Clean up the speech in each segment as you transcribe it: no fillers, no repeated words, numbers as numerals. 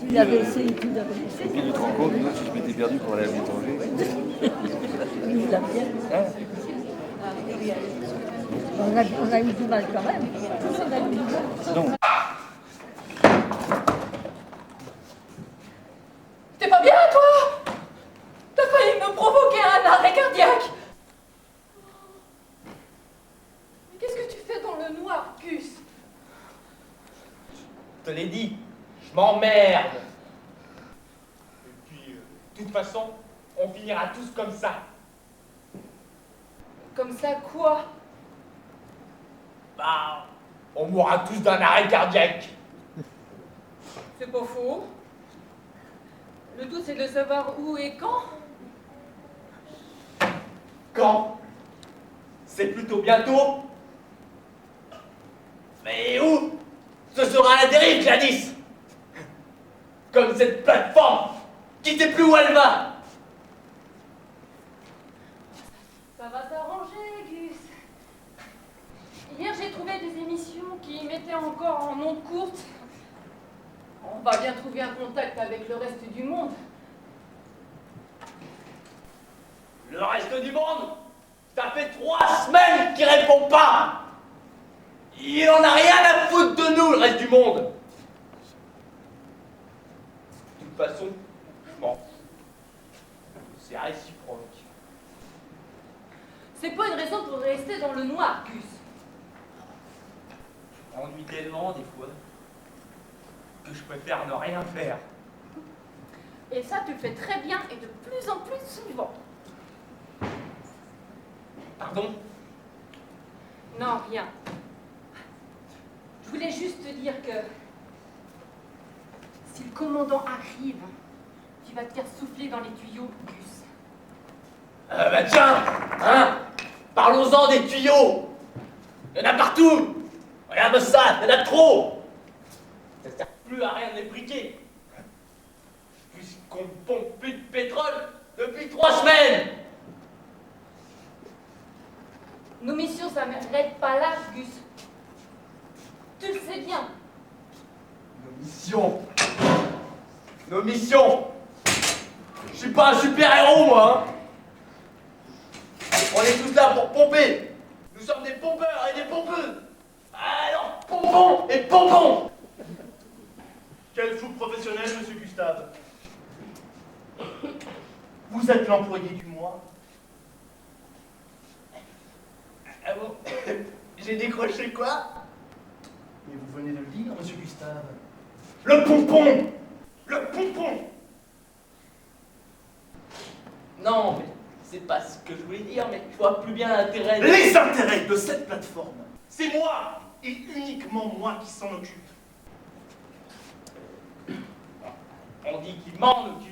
Il avait essayé, tout avait essayé. Et puis tu te rends compte, moi, si je m'étais perdu pour aller à l'étranger. Il l'a bien. On a eu du mal quand même. Tous on a eu du mal. Non. T'es pas bien, toi? T'as failli me provoquer un arrêt cardiaque. Mais qu'est-ce que tu fais dans le noir, Gus? Je te l'ai dit, je m'emmerde. Et puis, de toute façon, on finira tous comme ça. Comme ça, quoi? Bah, on mourra tous d'un arrêt cardiaque. C'est pas faux. Le tout, c'est de savoir où et quand. Quand? C'est plutôt bientôt. Mais où? Ce sera à la dérive, Gladys. Comme cette plateforme qui sait plus où elle va. Ça va s'arranger, Gus. Hier, j'ai trouvé des émissions qui mettaient encore en ondes courtes. On va bien trouver un contact avec le reste du monde. Le reste du monde, ça fait 3 semaines qu'il répond pas. Il en a rien à foutre de nous, le reste du monde. De toute façon, je m'en fous. C'est réciproque. C'est pas une raison pour rester dans le noir, Gus. Je m'ennuie tellement des fois que je préfère ne rien faire. Et ça, tu le fais très bien et de plus en plus souvent. Pardon? Non, rien. Je voulais juste te dire que si le commandant arrive, tu vas te faire souffler dans les tuyaux, Gus. Bah tiens, hein? Parlons-en des tuyaux. Il y en a partout. Regarde ça, il y en a trop. Ça sert plus à rien de les briquer. Puisqu'on ne pompe plus de pétrole depuis 3 semaines. Nos missions, ça ne m'arrête pas là, Gus. Tu le sais bien. Nos missions. Nos missions. Je suis pas un super-héros, moi. Hein. On est tous là pour pomper. Nous sommes des pompeurs et des pompeuses. Alors, pompons et pompons. Quel fou professionnel, monsieur Gustave. Vous êtes l'employé du mois. Ah bon? J'ai décroché quoi? Mais vous venez de le dire, monsieur Gustave. Le pompon. Le pompon. Non, mais c'est pas ce que je voulais dire, mais je vois plus bien l'intérêt. Les intérêts de cette plateforme. C'est moi, et uniquement moi qui s'en occupe. On dit qu'il m'en occupe.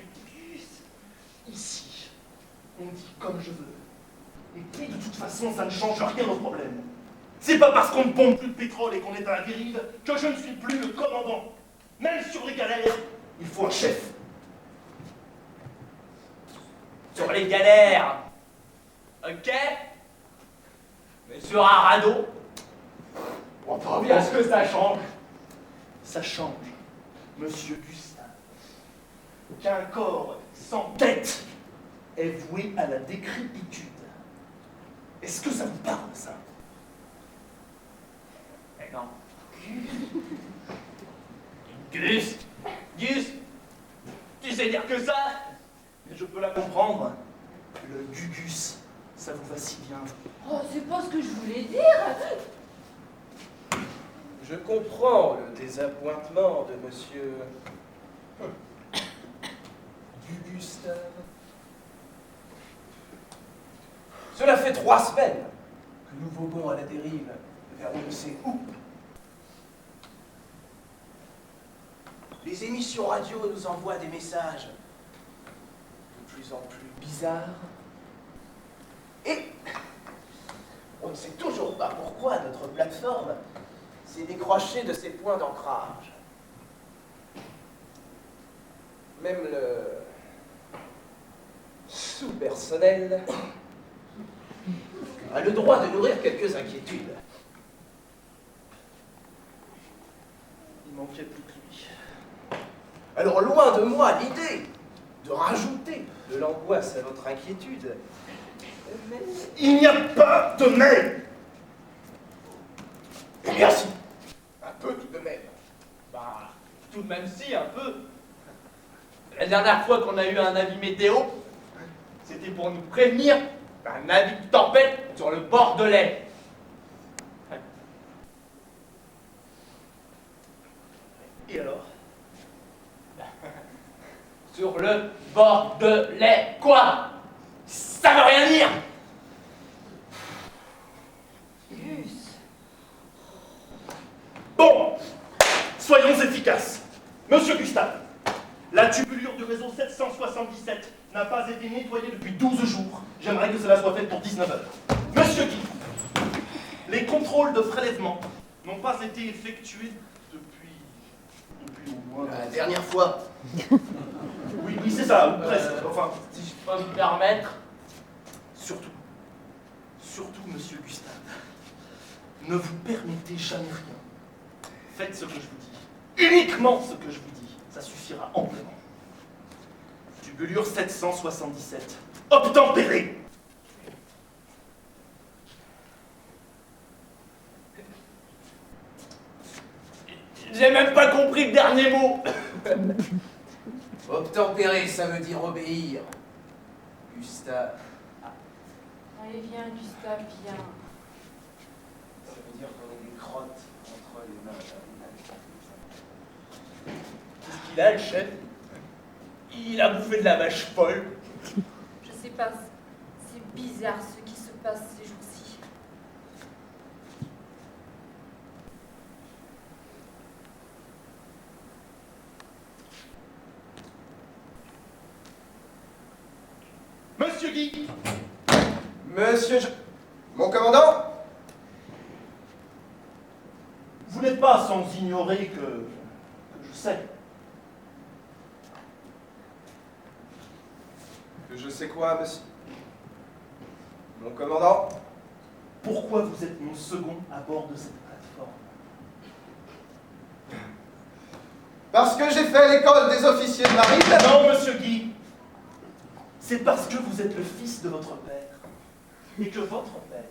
Ici, on dit comme je veux. Et puis de toute façon, ça ne change rien au problème. C'est pas parce qu'on ne pompe plus de pétrole et qu'on est à la dérive que je ne suis plus le commandant. Même sur les galères, il faut un chef. Sur les galères. Ok? Mais sur un radeau, on voit bien ce que ça change. Ça change, monsieur Gustave, qu'un corps sans tête est voué à la décrépitude. Est-ce que ça vous parle, ça? Mais non. Gus! Gus! Tu sais dire que ça? Mais je peux la comprendre. Le gugus, ça vous va si bien. Oh, c'est pas ce que je voulais dire. Je comprends le désappointement de monsieur Gustave. Cela fait 3 semaines que nous voguons à la dérive vers on ne sait où. Les émissions radio nous envoient des messages de plus en plus bizarres. Et on ne sait toujours pas pourquoi notre plateforme s'est décrochée de ses points d'ancrage. Même le sous-personnel a le droit de nourrir quelques inquiétudes. Il manquait plus que lui. Alors loin de moi l'idée de rajouter de l'angoisse à votre inquiétude. Mais... Il n'y a pas de mais. Eh bien si, un peu tout de même. Bah, tout de même si, un peu. La dernière fois qu'on a eu un avis météo, c'était pour nous prévenir d'un avis de tempête sur le bord de l'Aie. Et alors? Sur le bord de l'Aie, quoi? Ça veut rien dire! Gus. Bon, soyons efficaces. Monsieur Gustave, la tubulure du réseau 777 n'a pas été nettoyée depuis 12 jours. J'aimerais que cela soit fait pour 19 heures. Monsieur Guy, les contrôles de prélèvement n'ont pas été effectués depuis au moins... La dernière fois, Oui, c'est ça, ou presque. Enfin, Si je peux me permettre, surtout, monsieur Gustave, ne vous permettez jamais rien. Faites ce que je vous dis. Uniquement ce que je vous dis. Ça suffira amplement. Tubulure 777. Obtempéré. j'ai même pas compris le dernier mot. obtempérer, ça veut dire obéir. Gustave, Allez, viens, Gustave, viens. ça veut dire qu'on est des crottes entre les mains. Qu'est-ce qu'il a, le chef? Il a bouffé de la vache folle. Je sais pas, c'est bizarre ce qui se passe ces jours-ci. Monsieur Guy, Monsieur, mon commandant, vous n'êtes pas sans ignorer que je sais. que je sais quoi, monsieur? Mon commandant, Pourquoi vous êtes mon second à bord de cette plateforme? parce que j'ai fait l'école des officiers de marine. Non, monsieur Guy. C'est parce que vous êtes le fils de votre père. Et que votre père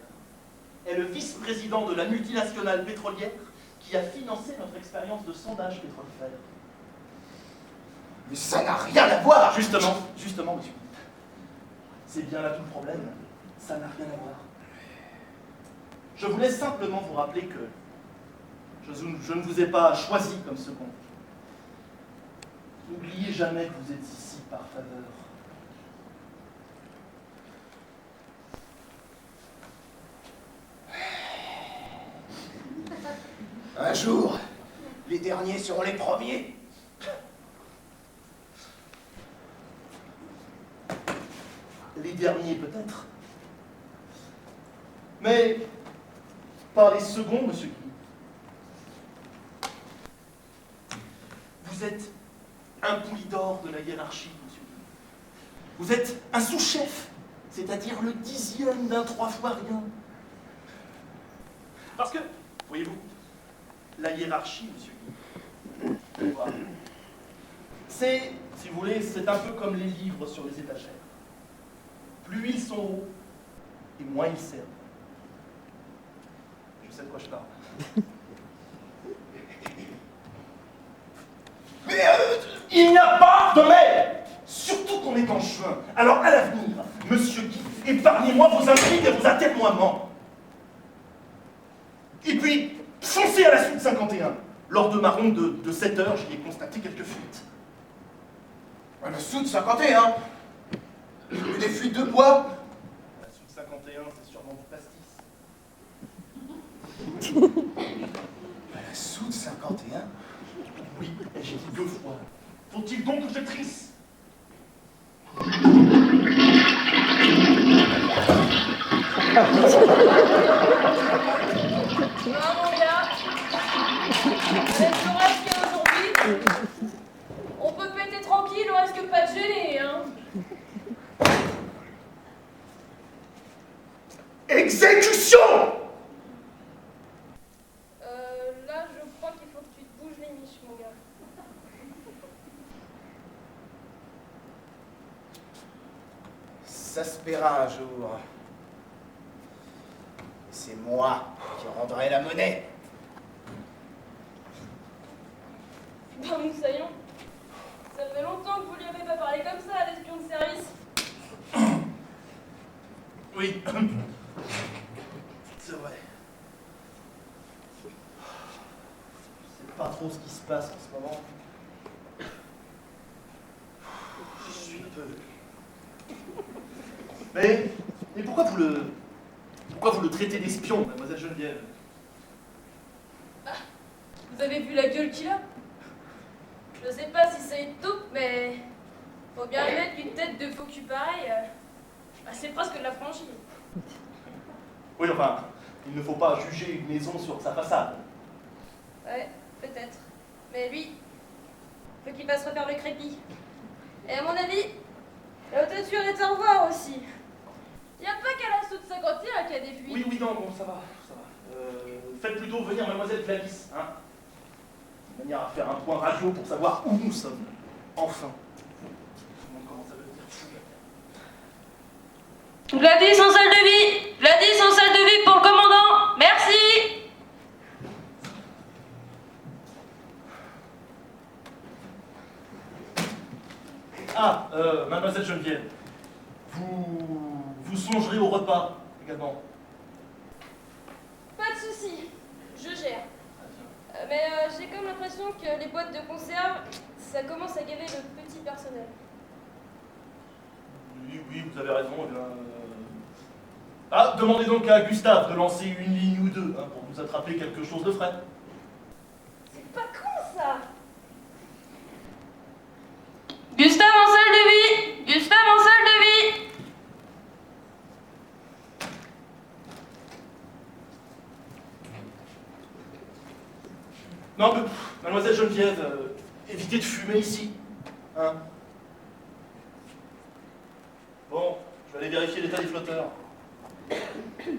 est le vice-président de la multinationale pétrolière qui a financé notre expérience de sondage pétrolifère. Mais ça n'a rien à voir. Justement, monsieur Guy. C'est bien là tout le problème. Ça n'a rien à voir. Je voulais simplement vous rappeler que je ne vous ai pas choisi comme second. N'oubliez jamais que vous êtes ici par faveur. Un jour, les derniers seront les premiers. Les derniers peut-être. Mais par les seconds, monsieur Guy. Vous êtes un poulidor de la hiérarchie, monsieur Guy. Vous êtes un sous-chef, c'est-à-dire le 10e d'un 3 fois rien. Parce que, voyez-vous, la hiérarchie, monsieur Guy, voilà. C'est, si vous voulez, c'est un peu comme les livres sur les étagères. Plus ils sont hauts, et moins ils servent. Je sais de quoi je parle. Mais il n'y a pas de mais. Surtout qu'on est en juin. Alors à l'avenir, monsieur Guy, épargnez-moi vos intrigues et vos atermoiements. Et puis, foncez à la suite 51. Lors de ma ronde de 7 heures, j'y ai constaté quelques fuites. Le Soud 51. Des fuites de bois. La suite 51, c'est sûrement du pastis. La soude 51? Oui, j'ai dit 2 fois. Faut-il donc que je trisse? Ah, mon gars, avec l'orage qu'il y a aujourd'hui, on peut péter tranquille, on risque pas de gêner, hein. Exécution! Là, je crois qu'il faut que tu te bouges les miches, mon gars. Ça se paiera un jour. C'est moi qui rendrai la monnaie. Ben, Moussaillon, ça fait longtemps que vous lui avez pas parlé comme ça à l'espion de service. Oui. C'est vrai. Je sais pas trop ce qui se passe en ce moment. Je suis peu. Mais pourquoi vous le traitez d'espion, mademoiselle Geneviève? Vous avez vu la gueule qu'il a? Je sais pas si ça étoupe, mais faut bien mettre une tête de faux cul pareil. C'est presque de la franchise. Oui, enfin, il ne faut pas juger une maison sur sa façade. Ouais, peut-être. Mais lui, faut qu'il fasse refaire le crépi. Et à mon avis, la toiture est à revoir aussi. Y a pas qu'à la soude 51 qu'il y a des fuites. Oui, non, bon, ça va. Faites plutôt venir mademoiselle Gladys, hein, de manière à faire un point radio pour savoir où nous sommes. Enfin. Comment ça veut dire fou, là. Gladys en salle de vie! Gladys en salle de vie pour le commandant! Merci! Ah, mademoiselle Geneviève, vous songerez au repas également. Pas de soucis, je gère. Mais j'ai comme l'impression que les boîtes de conserve, ça commence à gaver le petit personnel. Oui, vous avez raison. Eh bien, Ah, demandez donc à Gustave de lancer une ligne ou deux, hein, pour nous attraper quelque chose de frais. C'est pas con ça! Gustave en salle de vie! Gustave en salle de vie! Non, mais, mademoiselle Geneviève, évitez de fumer ici. Hein? Bon, je vais aller vérifier l'état des flotteurs. Putain,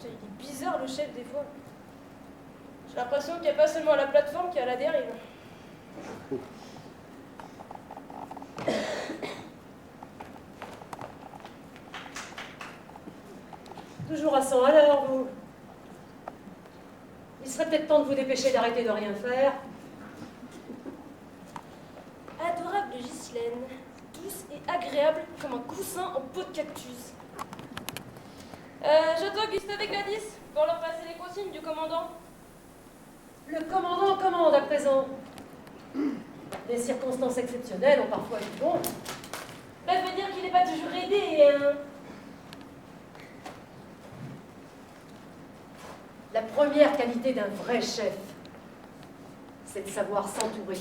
il est bizarre le chef des fois. J'ai l'impression qu'il n'y a pas seulement la plateforme qui est à la dérive. Toujours à 100 à l'heure, vous. Il serait peut-être temps de vous dépêcher d'arrêter de rien faire. Adorable Ghislaine, douce et agréable comme un coussin en peau de cactus. J'attends Gustave et Gladys pour leur passer les consignes du commandant. Le commandant commande à présent. Les circonstances exceptionnelles ont parfois du bon. Ça veut dire qu'il n'est pas toujours aidé, hein. La première qualité d'un vrai chef, c'est de savoir s'entourer.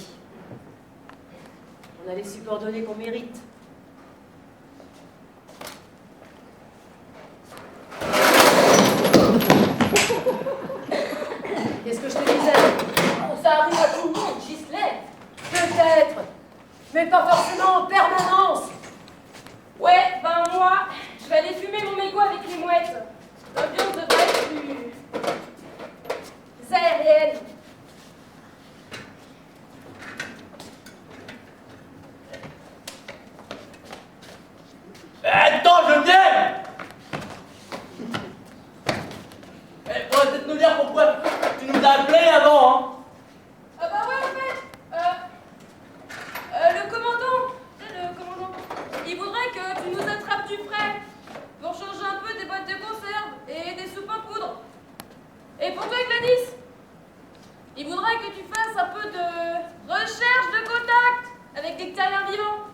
On a les subordonnés qu'on mérite. Qu'est-ce que je te disais? Ça arrive à tout le monde, Ghislaine. Peut-être, mais pas forcément en permanence. Ouais, ben moi, je vais aller fumer mon mégot avec les mouettes. L'ambiance devrait être plus aérienne. Attends, Geneviève! Faudrait peut-être nous dire pourquoi tu nous as appelés avant, hein? Ah bah ouais, en fait, le commandant, il voudrait que tu nous attrapes du frais pour changer un peu des boîtes de conserve et des soupes en poudre. Et pour toi, Gladys, il voudrait que tu fasses un peu de recherche de contact avec des terriens vivants.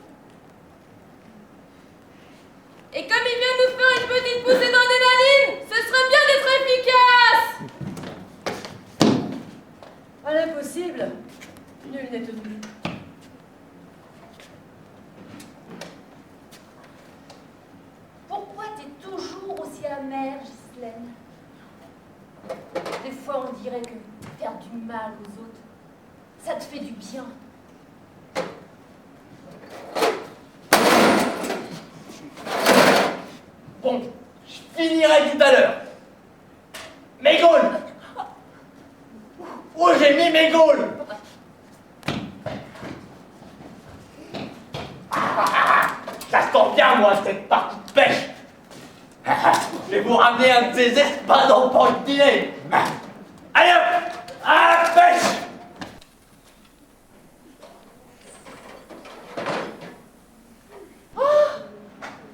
mal aux autres. Ça te fait du bien. Bon, je finirai tout à l'heure. Mes Gaules! Où j'ai mis mes Gaules? Ça se tend bien, moi, cette partie de pêche. Je vais vous ramener un de ces espadons pour le dîner. Allez hop, à la pêche!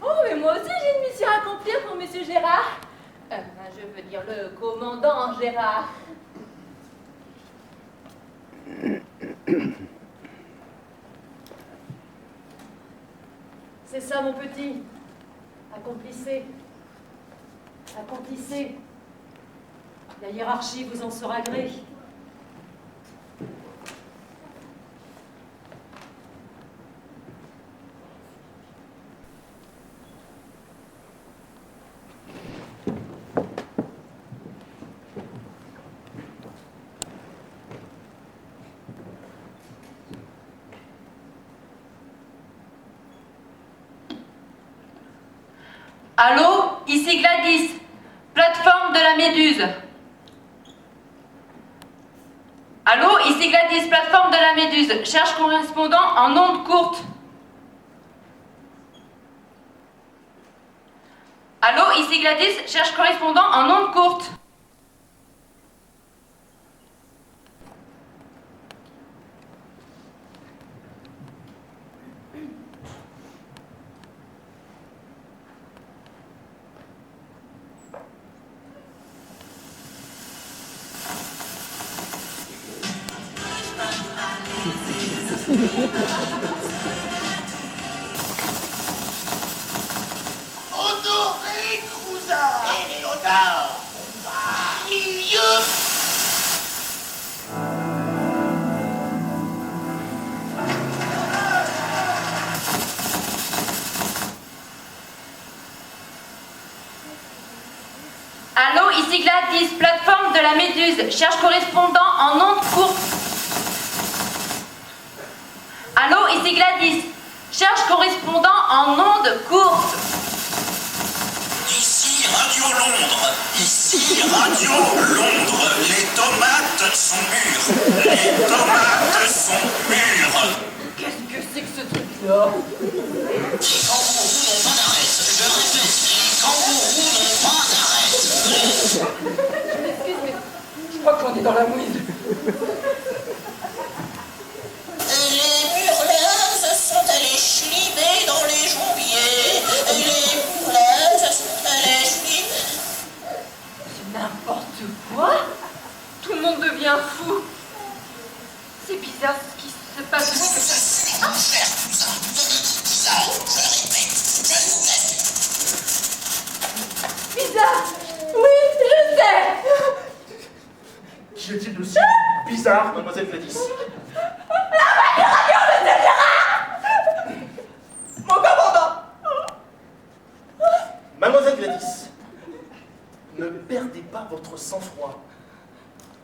Oh, mais moi aussi j'ai une mission à accomplir pour Monsieur Gérard. Je veux dire le commandant Gérard. C'est ça, mon petit. Accomplissez. Accomplissez. La hiérarchie vous en sera gré. Allô, ici Gladys, plateforme de la Méduse. Allô, ici Gladys, plateforme de la Méduse. Cherche correspondant en ondes courtes. Allô, ici Gladys, cherche correspondant en ondes courtes. Honoré Crouzard et Léonard. Allô, ici Gladys, plateforme de la Méduse. Cherche correspondant en ondes courtes. Allô, ici Gladys. Cherche correspondant en ondes courtes. Ici Radio Londres. Ici Radio Londres. Les tomates sont mûres. Les tomates sont mûres. Qu'est-ce que c'est que ce truc-là? Les kangourous n'ont pas d'arrêt. Je répète, les kangourous n'ont pas d'arrêt. Excuse, mais je crois qu'on est dans la mouise. Les murlaises sont allées chliber dans les jombiers. Les murlaises sont allées chliber. C'est n'importe quoi. Tout le monde devient fou. C'est bizarre ce qui se passe. Je vous assure, mon cher cousin, vous avez dit bizarre. Je répète, je vous assure. Bizarre. Oui, je sais. Qu'y a-t-il de si bizarre, mademoiselle Gladys? Mon commandant. Mademoiselle Gladys, ne perdez pas votre sang-froid.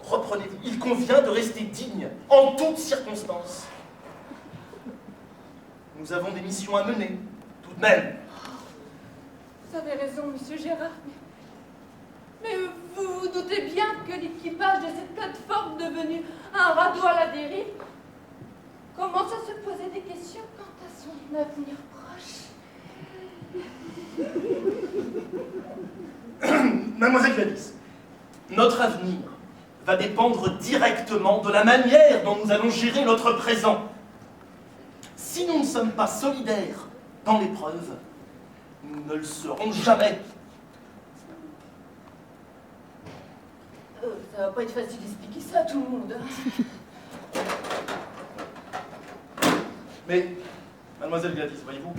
Reprenez-vous. Il convient de rester digne en toutes circonstances. Nous avons des missions à mener, tout de même. Vous avez raison, Monsieur Gérard. Mais vous vous doutez bien que l'équipage de cette plateforme devenue un radeau à la dérive commence à se poser des questions quant à son avenir proche. Mademoiselle Gladys, notre avenir va dépendre directement de la manière dont nous allons gérer notre présent. Si nous ne sommes pas solidaires dans l'épreuve, nous ne le serons jamais. Ça va pas être facile d'expliquer ça à tout le monde. Mais, mademoiselle Gladys, voyez-vous,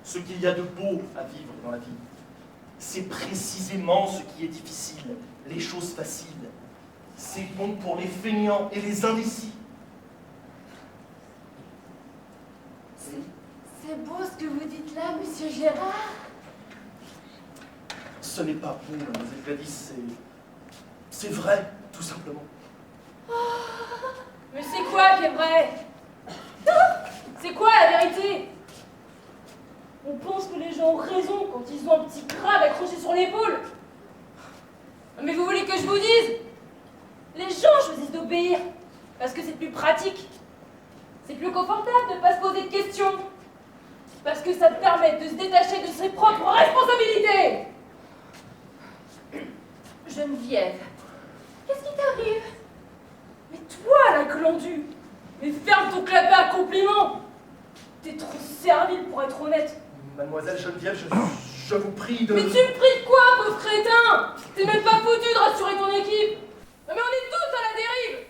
ce qu'il y a de beau à vivre dans la vie, c'est précisément ce qui est difficile, les choses faciles. C'est bon pour les feignants et les indécis. C'est beau ce que vous dites là, Monsieur Gérard. Ce n'est pas beau, mademoiselle Gladys, c'est vrai, tout simplement. Oh, quoi qui est vrai? C'est quoi la vérité? On pense que les gens ont raison quand ils ont un petit crabe accroché sur l'épaule. Mais vous voulez que je vous dise? Les gens choisissent d'obéir parce que c'est plus pratique. C'est plus confortable de ne pas se poser de questions. Parce que ça te permet de se détacher de ses propres responsabilités. Geneviève, qu'est-ce qui t'arrive? Mais toi, la glandue, mais ferme ton clapet à compliments. T'es trop servile pour être honnête. Mademoiselle Geneviève, je vous prie de... Mais tu me pries de quoi, pauvre crétin? T'es même pas foutu de rassurer ton équipe. Non mais on est tous à la dérive.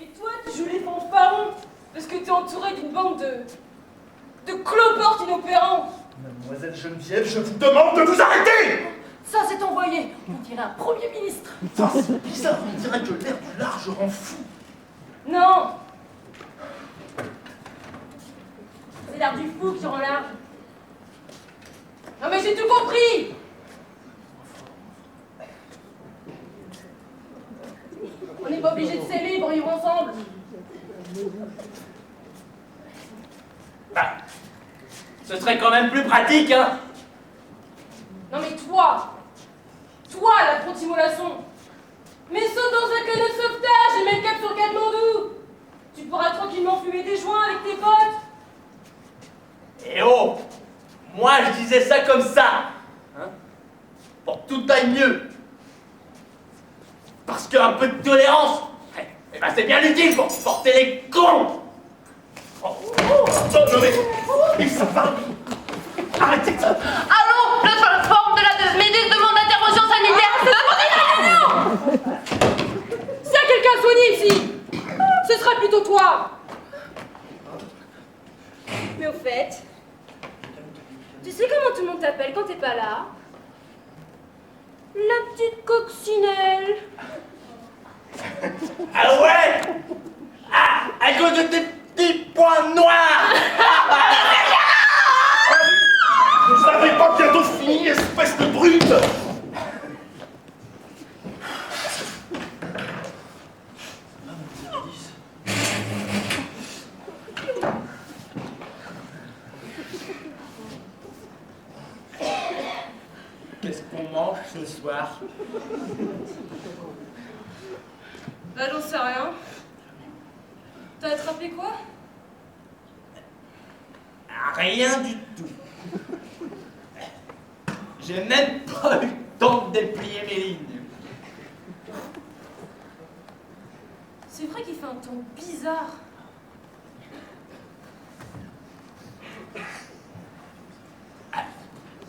Et toi, tu joues les fanfarons parce que t'es entouré d'une bande de cloportes inopérants. Mademoiselle Geneviève, je vous demande de vous arrêter! Ça, c'est envoyé. On dirait un premier ministre. Ça, c'est bizarre, on dirait que l'air du large rend fou. Non. C'est l'air du fou qui rend large. Non mais j'ai tout compris. On n'est pas obligé de s'aimer pour vivre ensemble. Bah, ce serait quand même plus pratique, hein? Non mais toi, l'apprenti mollasson, mais saute dans un canot de sauvetage et mets le cap sur Katmandou. Tu pourras tranquillement fumer des joints avec tes potes. Eh oh! Moi, je disais ça comme ça, hein? Pour que tout aille mieux. Parce qu'un peu de tolérance, eh ben c'est bien utile pour porter les cons! Oh, non mais... Il s'en parle. Arrêtez ça. Allons, le seul forme de la Méduse demande intervention sanitaire. S'il y a quelqu'un soigné ici, ce sera plutôt toi. Mais au fait, tu sais comment tout le monde t'appelle quand t'es pas là? La petite coccinelle. Ah ouais? Ah, à cause de tes petits points noirs! Vous n'avez pas bientôt fini, espèce de brute! Qu'est-ce qu'on mange ce soir? Bah j'en sais rien. T'as attrapé quoi? Rien du tout. J'ai même pas eu le temps de déplier mes lignes. C'est vrai qu'il fait un ton bizarre.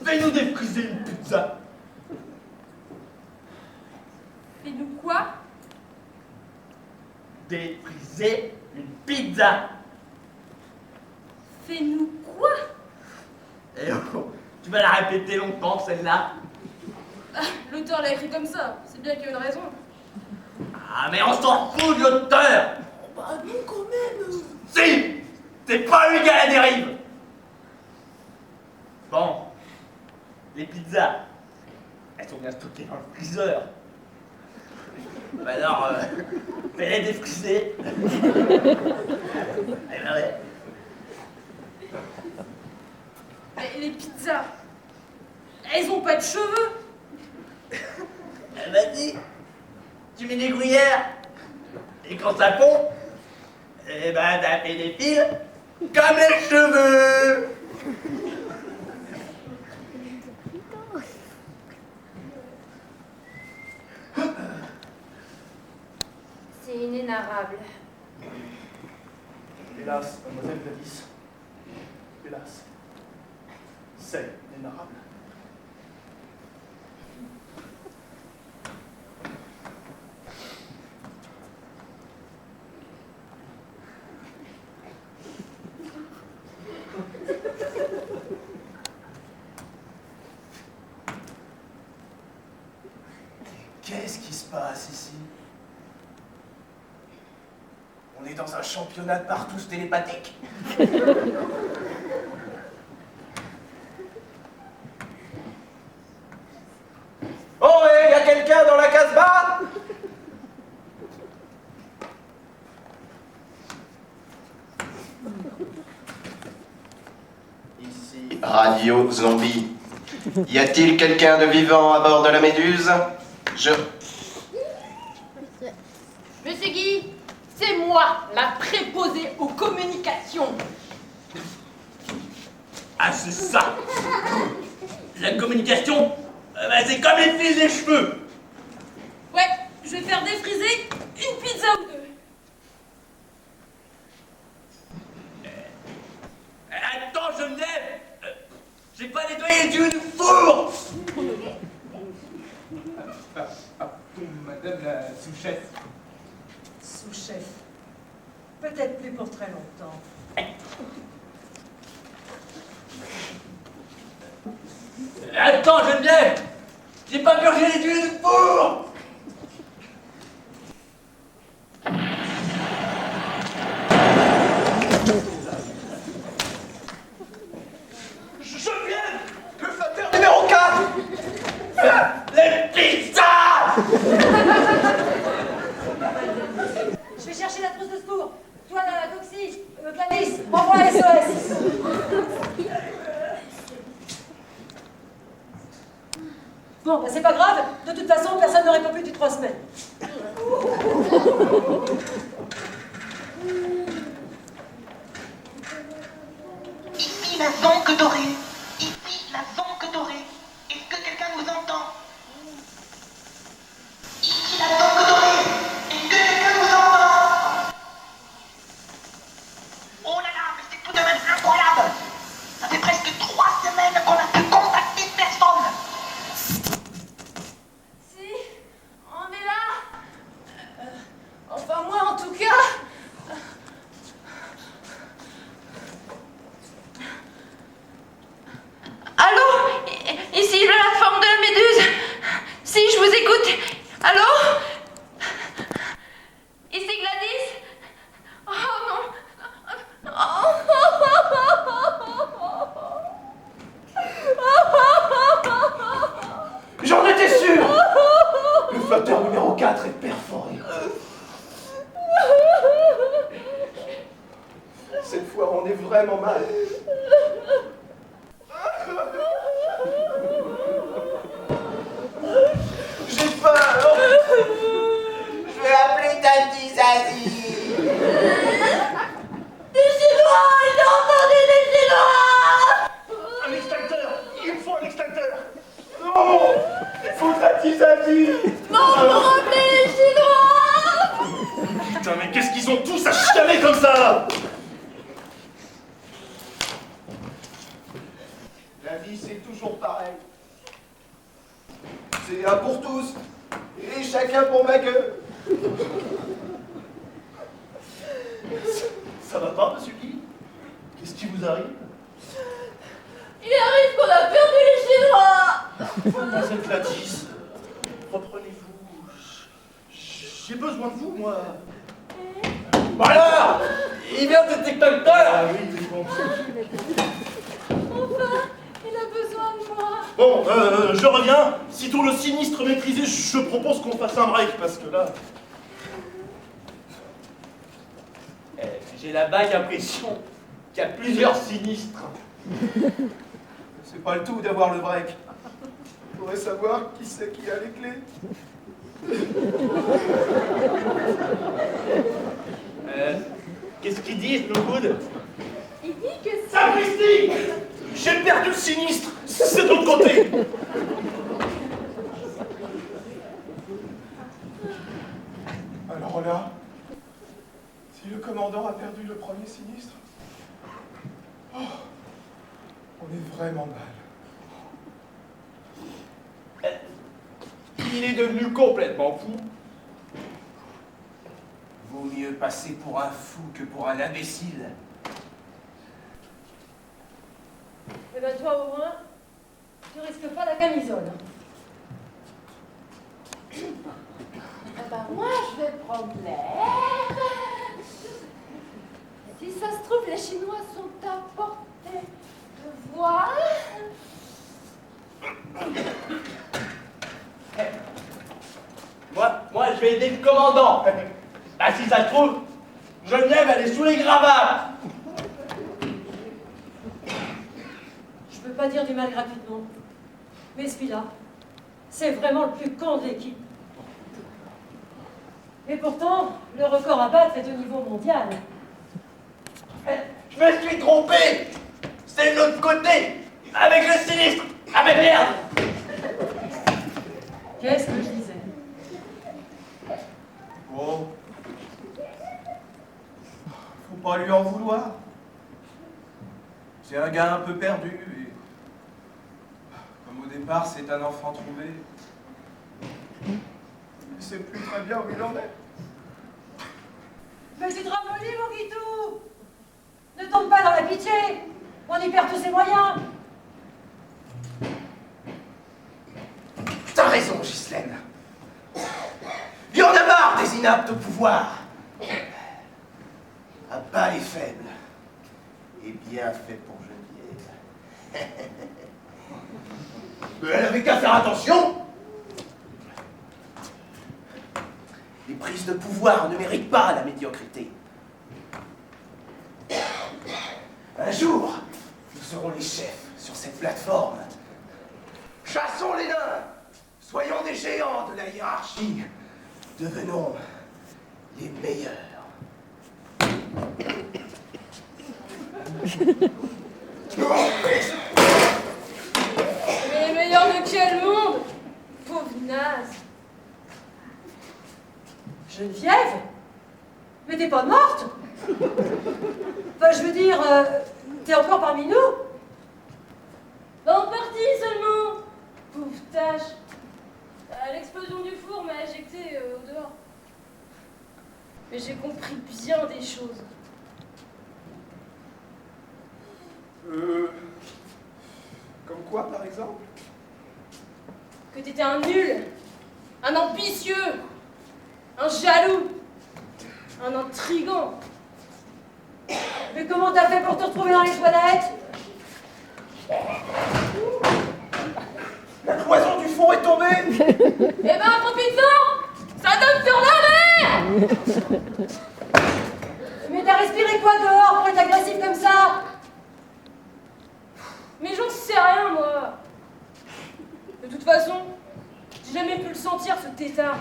Fais-nous défriser une pizza. Fais-nous quoi? Défriser une pizza. Fais-nous quoi? Eh oh, tu vas la répéter longtemps celle-là. Ah, l'auteur l'a écrit comme ça, c'est bien qu'il y a une raison. Ah mais on s'en fout de l'auteur. Bah non quand même. Si, c'est pas lui qui a la dérive. Bon, les pizzas, elles sont bien stockées dans le freezer. Bah alors, fais-les défriser. Eh ben ouais. Mais les pizzas, elles ont pas de cheveux. Vas-y, tu mets des gruyères. Et quand ça pond, eh ben t'as fait des fils comme les cheveux. C'est inénarrable. Hélas, mademoiselle Gladys. Hélas. C'est inénarrable. Qu'est-ce qui se passe ici? On est dans un championnat de partous télépathique? Oh, et y a quelqu'un dans la Casbah? Radio Zombie. Y a-t-il quelqu'un de vivant à bord de la Méduse? Monsieur Guy, c'est moi, la préposée aux communications. Ah, c'est ça. La communication, c'est comme les fils des cheveux. Ouais, je vais faire défriser une pizza ou deux. Attends, Geneviève, j'ai pas nettoyé les tuyaux du four. Madame la sous-chef. Sous-chef. Peut-être plus pour très longtemps. Attends, Geneviève, j'ai pas purgé les tuyaux du four. Geneviève, le flatteur numéro 4. Les pizzas. Je vais chercher la trousse de secours. Toi, la Doxy, Gladys, envoie SOS. Bon, bah c'est pas grave. De toute façon, personne n'aurait pas pu depuis 3 semaines. Ici la Zonque dorée. Ici la Zonque dorée. Est-ce que quelqu'un nous entend? Ici la Zonque dorée. Est-ce que quelqu'un nous entend? Oh là là, mais c'est tout de même incroyable. Ça fait presque 3 semaines qu'on n'a pu contacter personne. Si, on est là. Enfin, moi, en tout cas. Allô? Ici la plateforme de la Méduse. Si, je vous écoute. Allô? Ici Gladys? Oh non. J'en étais sûr. Le flatteur numéro 4 est perforé. Cette fois, on est vraiment mal. J'ai peur. Je vais appeler Tati Zazie. Des Chinois! Il a entendu des Chinois! Un extincteur. Il me faut un extincteur. Non. Il faut Tati Zazie. Non, pour ramener les Chinois! Putain, mais qu'est-ce qu'ils ont tous à chialer comme ça? La vie, c'est toujours pareil. C'est un pour tous, et chacun pour ma gueule. Ça va pas, monsieur Guy? Qu'est-ce qui vous arrive? Il arrive qu'on a perdu les Chinois! Mademoiselle Gladys, reprenez-vous. J'ai besoin de vous, moi. Voilà. Il vient de cet extincteur. Ah oui, c'est bon. Enfin, il a besoin de moi. Bon, je reviens. Sitôt le sinistre maîtrisé, je propose qu'on fasse un break, parce que là... J'ai la vague impression qu'il y a plusieurs sinistres. C'est pas le tout d'avoir le break. Faudrait savoir qui c'est qui a les clés. Qu'est-ce qu'ils disent, le good? Il dit que c'est... Sapristi! J'ai perdu le sinistre. C'est de l'autre côté. Alors là, si le commandant a perdu le premier sinistre, oh, on est vraiment mal. Il est devenu complètement fou. Vaut mieux passer pour un fou que pour un imbécile. Eh ben toi au moins, tu risques pas la camisole. Ah bah moi, je vais prendre l'air. Si ça se trouve, les Chinois sont à portée de voix. Moi, je vais aider le commandant. Ah, si ça se trouve, Geneviève, elle est sous les gravats. pas dire du mal gratuitement. Mais celui-là, c'est vraiment le plus con de l'équipe. Et pourtant, le record à battre est au niveau mondial. Je me suis trompé. C'est de l'autre côté. Avec le sinistre. Ah mais merde. Qu'est-ce que je disais? Oh. Faut pas lui en vouloir. C'est un gars un peu perdu et... Comme au départ, c'est un enfant trouvé. Il sait plus très bien où il en est. Mais tu te ramollis, mon Guitou! Ne tombe pas dans la pitié! On y perd tous ses moyens! T'as raison, Ghislaine. Il y en a marre des inaptes au pouvoir. À bas les faibles. Et bien fait pour Geneviève. Mais elle avait qu'à faire attention. Les prises de pouvoir ne méritent pas la médiocrité. Un jour, nous serons les chefs sur cette plateforme. Chassons les nains. Soyons des géants de la hiérarchie. Devenons les meilleurs. Mais les meilleurs de quel monde? Pauvre naze. Geneviève? Mais t'es pas morte? Enfin, je veux dire, t'es encore parmi nous? En partie seulement. Pauvre tâche. L'explosion du four m'a éjecté au dehors. Mais j'ai compris bien des choses. Comme quoi, par exemple? Que t'étais un nul, un ambitieux, un jaloux, un intrigant. Mais comment t'as fait pour te retrouver dans les toilettes? La cloison du fond est tombée. Eh ben, profite-en! Ça donne sur la mer! Mais t'as respiré quoi dehors pour être agressif comme ça? Mais j'en sais rien, moi. De toute façon, j'ai jamais pu le sentir, ce tétard.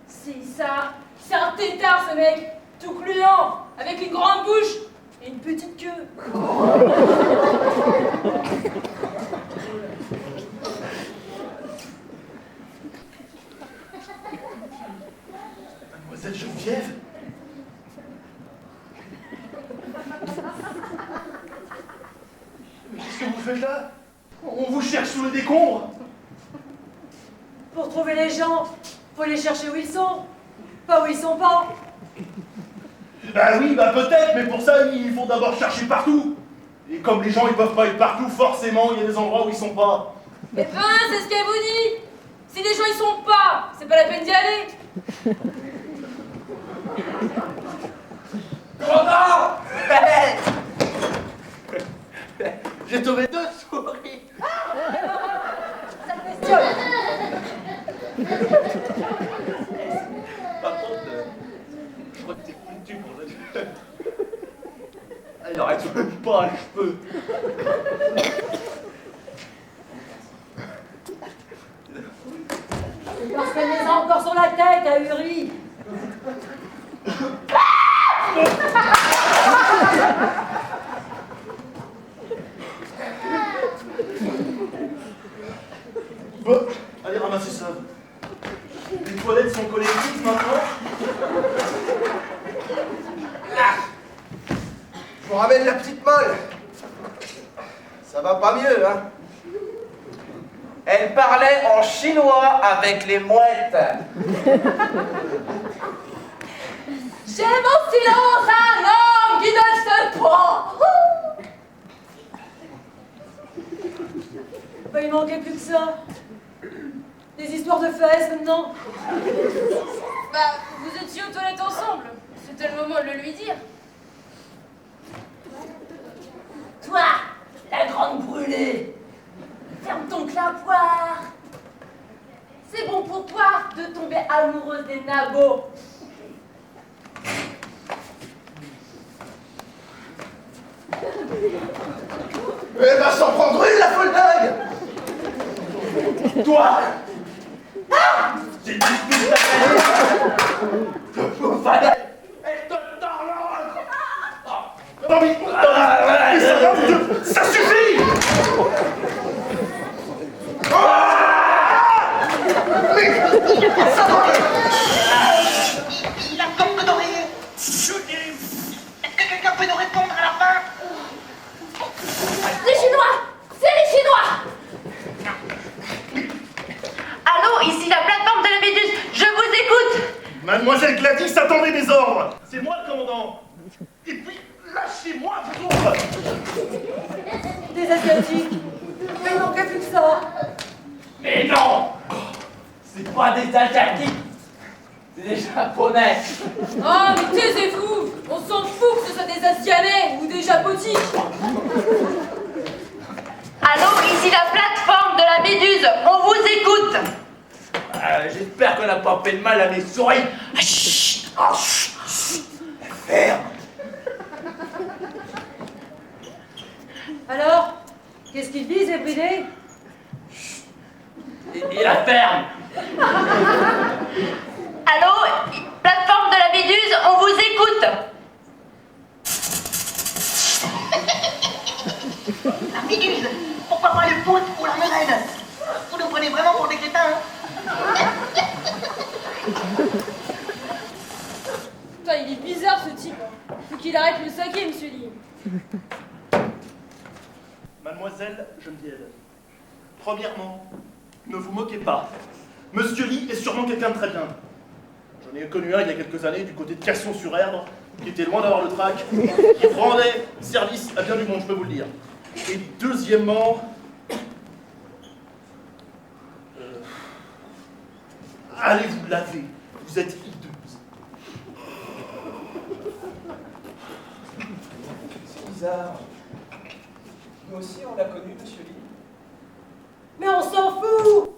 C'est ça. C'est un tétard, ce mec. Tout gluant, avec une grande bouche et une petite queue. Mademoiselle Geneviève? Mais qu'est-ce que vous faites là? On vous cherche sous le décombre. Pour trouver les gens, faut les chercher où ils sont, pas où ils sont pas. Bah oui, bah peut-être, mais pour ça, il faut d'abord chercher partout. Et comme les gens, ils peuvent pas être partout, forcément, il y a des endroits où ils sont pas. Mais ben, c'est ce qu'elle vous dit. Si les gens y sont pas, c'est pas la peine d'y aller. Commandant. J'ai trouvé 2 souris. Ça te questionne. Par contre, je crois que t'es foutu pour le... Alors, elle même pas, je peux. Parce qu'elle les a encore sur la tête, ahuri. Bon, allez, ramassez ça. Les toilettes sont collectives maintenant. Je vous ramène la petite molle. Ça va pas mieux, hein? Elle parlait en chinois avec les mouettes. J'ai mon silence à un homme qui ne se prend. Bah, il manquait plus que ça. Des histoires de fesses maintenant. Bah, vous étiez aux toilettes ensemble. C'était le moment de le lui dire. Toi, la grande brûlée, ferme ton clapoir. C'est bon pour toi de tomber amoureuse des nabots. Elle va s'en prendre une, la folle dingue. Toi. J'ai dit toute la année. Elle te tord l'ordre. Non mais ça suffit. La corne d'oreiller. Est-ce que quelqu'un peut nous répondre à la fin? Les Chinois! C'est les Chinois! Allô, ici la plateforme de la Méduse, je vous écoute. Mademoiselle Gladys, attendez mes ordres. C'est moi le commandant. Et puis, lâchez-moi, vous autres. Des Asiatiques. Mais il manquait plus que ça. Mais non! C'est pas des Asiatiques! C'est des Japonais! Oh, mais taisez-vous! On s'en fout que ce soit des Asianais ou des Japotiques! Allô, ici la plateforme de la Méduse, on vous écoute. J'espère qu'on n'a pas fait de mal à mes souris! Ferme. Alors, qu'est-ce qu'ils disent, les bridés? Et la ferme! Allô, plateforme de la Méduse, on vous écoute. La Méduse. Pourquoi pas le poutre ou la mérène? Vous nous prenez vraiment pour des crétins, hein? Putain, il est bizarre ce type. Faut qu'il arrête le saké, monsieur Lee. Mademoiselle Geneviève, premièrement, ne vous moquez pas. Monsieur Lee est sûrement quelqu'un de très bien. J'en ai connu un il y a quelques années du côté de Casson-sur-Erdre, qui était loin d'avoir le trac, qui rendait service à bien du monde, je peux vous le dire. Et deuxièmement, allez vous laver, vous êtes hideuse. C'est bizarre. Nous aussi, on l'a connu, monsieur Lee. Mais on s'en fout.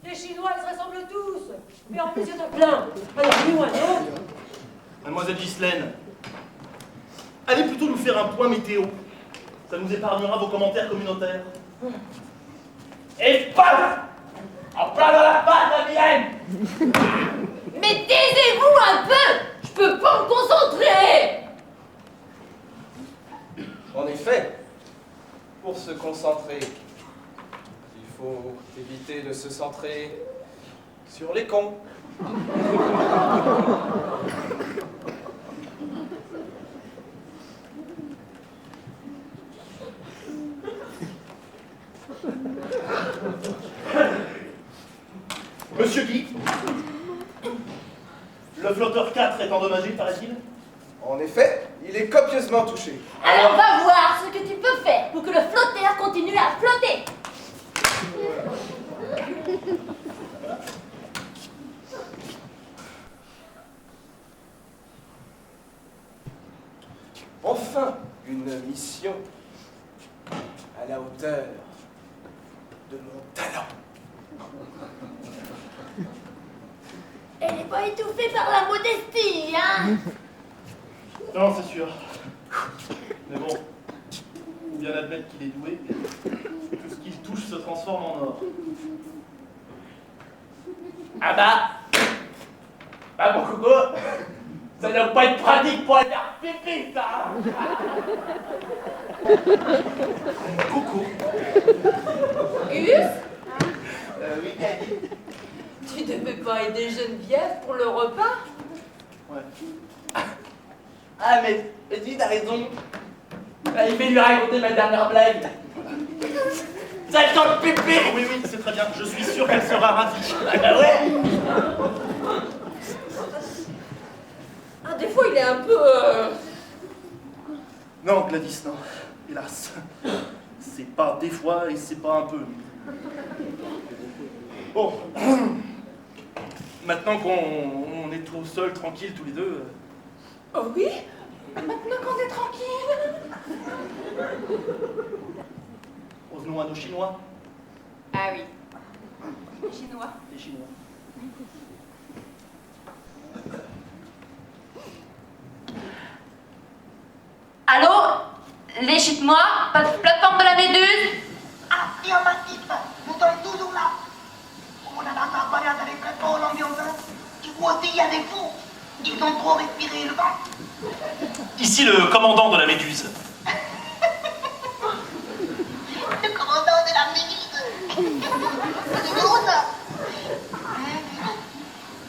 Les Chinois, ils se ressemblent tous. Mais en plus, il y en a plein. Alors, ni ou un autre. Mademoiselle Ghislaine, allez plutôt nous faire un point météo. Ça nous épargnera vos commentaires communautaires. Et paf! En plein dans la face, la mienne! Mais taisez-vous un peu! Je peux pas me concentrer! En effet, pour se concentrer, il faut éviter de se centrer sur les cons. Monsieur Guy, le flotteur 4 est endommagé, paraît-il? En effet, il est copieusement touché. Alors va voir ce que tu peux faire pour que le flotteur continue à flotter! Enfin, une mission à la hauteur de mon talent. Elle n'est pas étouffée par la modestie, hein? Non, c'est sûr. Mais bon, faut bien admettre qu'il est doué. Tout ce qu'il touche se transforme en or. Ah bah mon coco, ça doit pas être pratique pour aller faire pipi, ça! Coucou. Gus? Oui, Eddie. Tu devais pas aider Geneviève pour le repas? Ouais. Ah mais dis, t'as raison. Il fait lui raconter ma dernière blague. Ça sent le pipi! Oui, oui, c'est très bien. Je suis sûr qu'elle sera ravie. Ah bah ouais! Ah, des fois, il est un peu... Non, Gladys, non. Hélas. C'est pas des fois et c'est pas un peu. Bon. Maintenant qu'on est tout seuls, tranquilles, tous les deux. Oh oui? Maintenant qu'on est tranquille. Revenons à nos Chinois. Ah oui. Les Chinois. Les Chinois. Allô, Les chutes-moi, plateforme de la Méduse. Affirmatif, nous sommes toujours là. On a la sarballade avec le pôle ambiantin. Tu vois aussi, il y a des fous. Ils ont trop respiré le vent. Ici le commandant de la Méduse. Le commandant de la Méduse. C'est gros ça.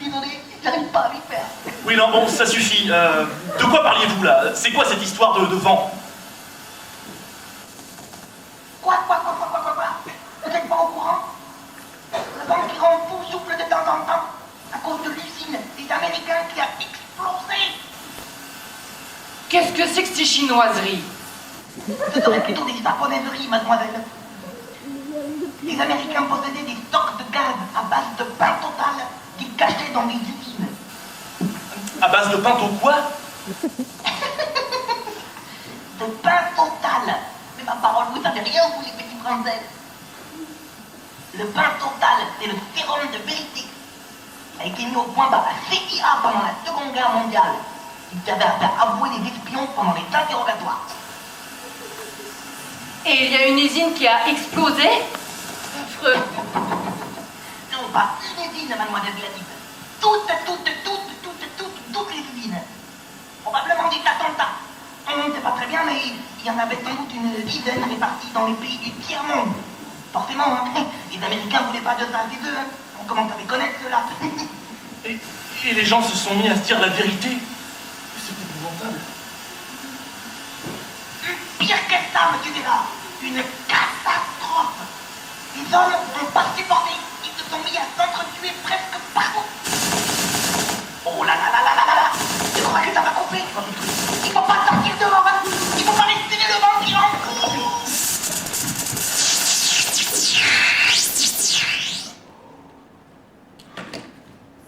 Désolé, j'arrive pas à lui faire. Oui, non, bon, ça suffit. De quoi parliez-vous là? C'est quoi cette histoire de vent? Quoi? Vous n'êtes pas au courant? Le vent qui rend fou souffle de temps en temps à cause de l'usine des Américains qui a explosé. Qu'est-ce que c'est que ces chinoiseries? Ce serait plutôt des japonaiseries, mademoiselle. Les Américains possédaient des stocks de gaz à base de pain total qu'ils cachaient dans les usines. À base de pinto quoi? De pain total. Mais ma parole, vous savez rien, vous les petits Français. Le pain total, c'est le sérum de vérité. Il a été mis au point par la CIA pendant la Seconde Guerre mondiale. Il servait à faire avouer les espions pendant les interrogatoires. Et il y a une usine qui a explosé? Affreux. Non, pas une usine, mademoiselle Gladys. Toutes les usines. Probablement des attentats. On ne sait pas très bien, mais il y en avait sans doute une dizaine réparties dans les pays du tiers-monde. Forcément, hein, les Américains voulaient pas de ça des deux. Hein. On commence à les connaître, ceux-là. Et les gens se sont mis à se dire la vérité. C'est épouvantable. Pire que ça, monsieur Vera. Une catastrophe. Les hommes n'ont pas supporté. Ils se sont mis à s'entretuer presque partout. Oh là là là là là là là. Je crois que ça va couper. Il faut pas sortir dehors. Hein. Il faut pas respirer le vent qui rentre.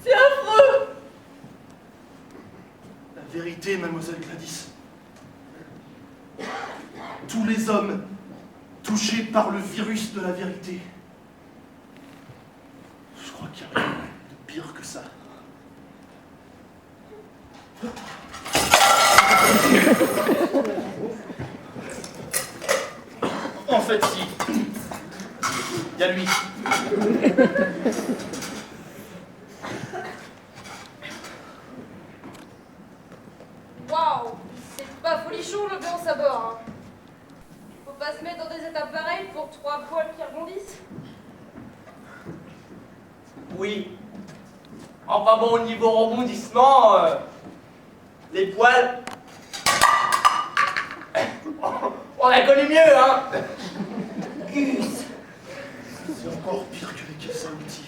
C'est affreux. La vérité, mademoiselle Gladys. Tous les hommes touchés par le virus de la vérité. Je crois qu'il n'y a rien de pire que ça. En fait, si. Il y a lui. Waouh, c'est pas folichon l'ambiance à bord. Hein. Faut pas se mettre dans des états pareils pour 3 poils qui rebondissent. Oui. Enfin bon, au niveau rebondissement, les poils, on a connu mieux, hein. C'est encore pire que les caisses à outils.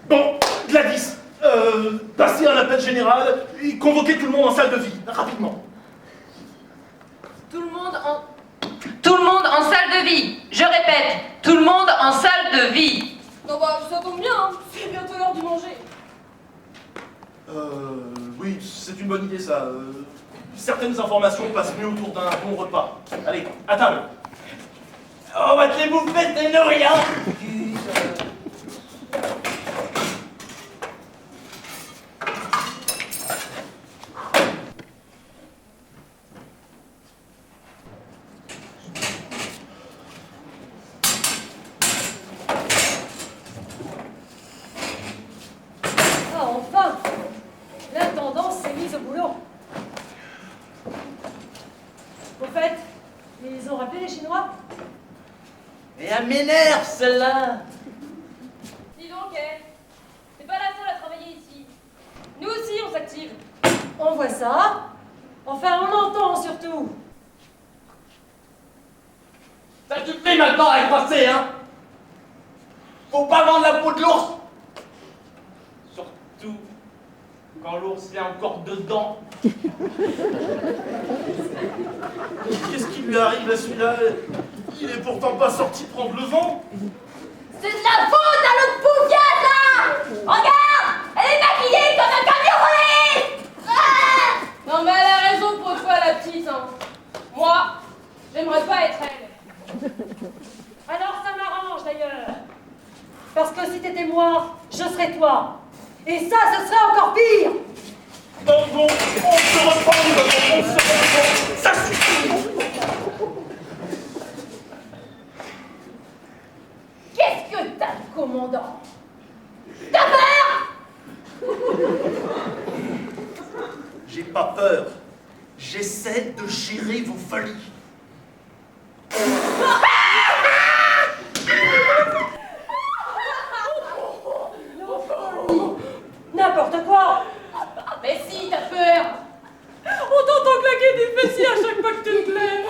Bon, Gladys, passez un appel général et convoquez tout le monde en salle de vie, rapidement. Tout le monde en salle de vie. Je répète, tout le monde en salle de vie. Non bah ça tombe bien, hein. C'est bientôt l'heure du manger. Oui, c'est une bonne idée ça. Certaines informations passent mieux autour d'un bon repas. Allez, à table. On va te les bouffer, t'es nourri, hein. Ah, enfin! L'intendance s'est mise au boulot. Au fait, ils ont rappelé les Chinois? Et elle m'énerve, celle-là. Dis donc, t'es pas la seule à travailler ici. Nous aussi on s'active. On voit ça. Enfin, on l'entend surtout. Ça suffit maintenant à coincer, hein. Faut pas vendre la peau de l'ours. Surtout quand l'ours est encore dedans. Qu'est-ce qui lui arrive à celui-là? Il est pourtant pas sorti prendre le vent. C'est de la faute à l'autre poufiasse, là. Regarde, elle est maquillée comme un camion volé. Non mais elle a raison pour toi la petite, hein. Moi, j'aimerais pas être elle. Alors ça m'arrange d'ailleurs. Parce que si t'étais moi, je serais toi. Et ça, ce serait encore pire. Bon, on se reprend, on se reprend. Ça suffit. Qu'est-ce que t'as, commandant? T'as peur? J'ai pas peur. J'essaie de gérer vos folies. N'importe quoi. Mais si, t'as peur! On t'entend claquer des fessiers à chaque fois que tu te lèves.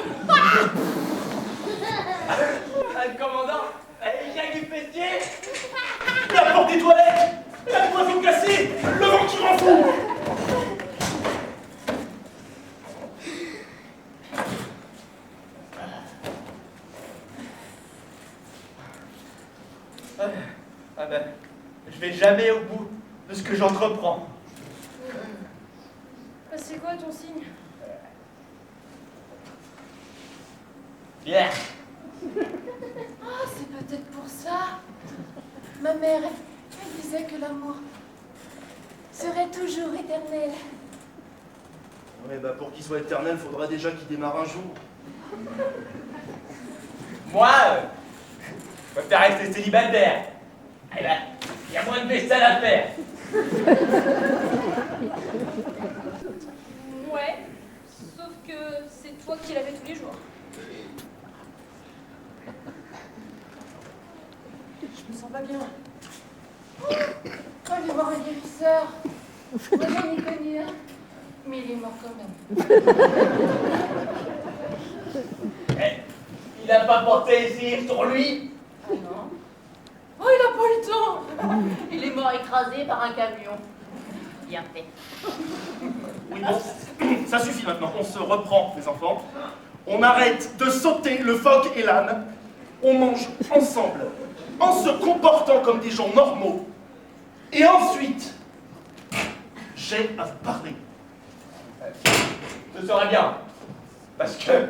Le commandant, il y a du fessier. La porte des toilettes, la cloison cassée, le vent qui m'en fout. Ah ben, je vais jamais au bout de ce que j'entreprends. C'est quoi ton signe? Bière. Ah, c'est peut-être pour ça. Ma mère, elle disait que l'amour serait toujours éternel. Ouais, bah pour qu'il soit éternel, faudra déjà qu'il démarre un jour. Moi, je préfère rester célibataire. Eh ben, il y a moins de vaisselle à faire. Ouais, sauf que c'est toi qui l'avais tous les jours. Je me sens pas bien. Oh, je vais voir un guérisseur. Moi, j'en ai connu un, mais il est mort quand même. Eh, il a pas porté ici sur lui. Ah non? Oh, il a pas eu le temps. Il est mort écrasé par un camion. Bien fait. Oui, bon, ça suffit maintenant. On se reprend, les enfants. On arrête de sauter le phoque et l'âne. On mange ensemble, en se comportant comme des gens normaux. Et ensuite, j'ai à vous parler. Ce sera bien. Parce que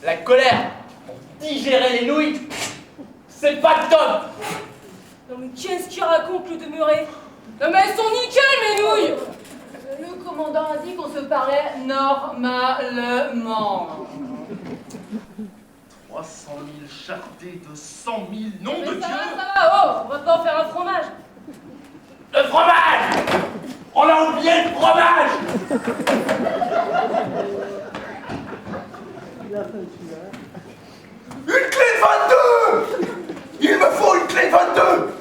la colère pour digérer les nouilles, c'est pas top. Non mais qu'est-ce qu'il raconte, le demeuré? Non mais elles sont nickel, mes nouilles. Le commandant a dit qu'on se parlait normalement. 300 000 chartés de 100 000 noms de Mais Dieu. ça va, oh, on va pas en faire un fromage. Le fromage. On a oublié le fromage. Une clé de 22! Il me faut une clé de 22!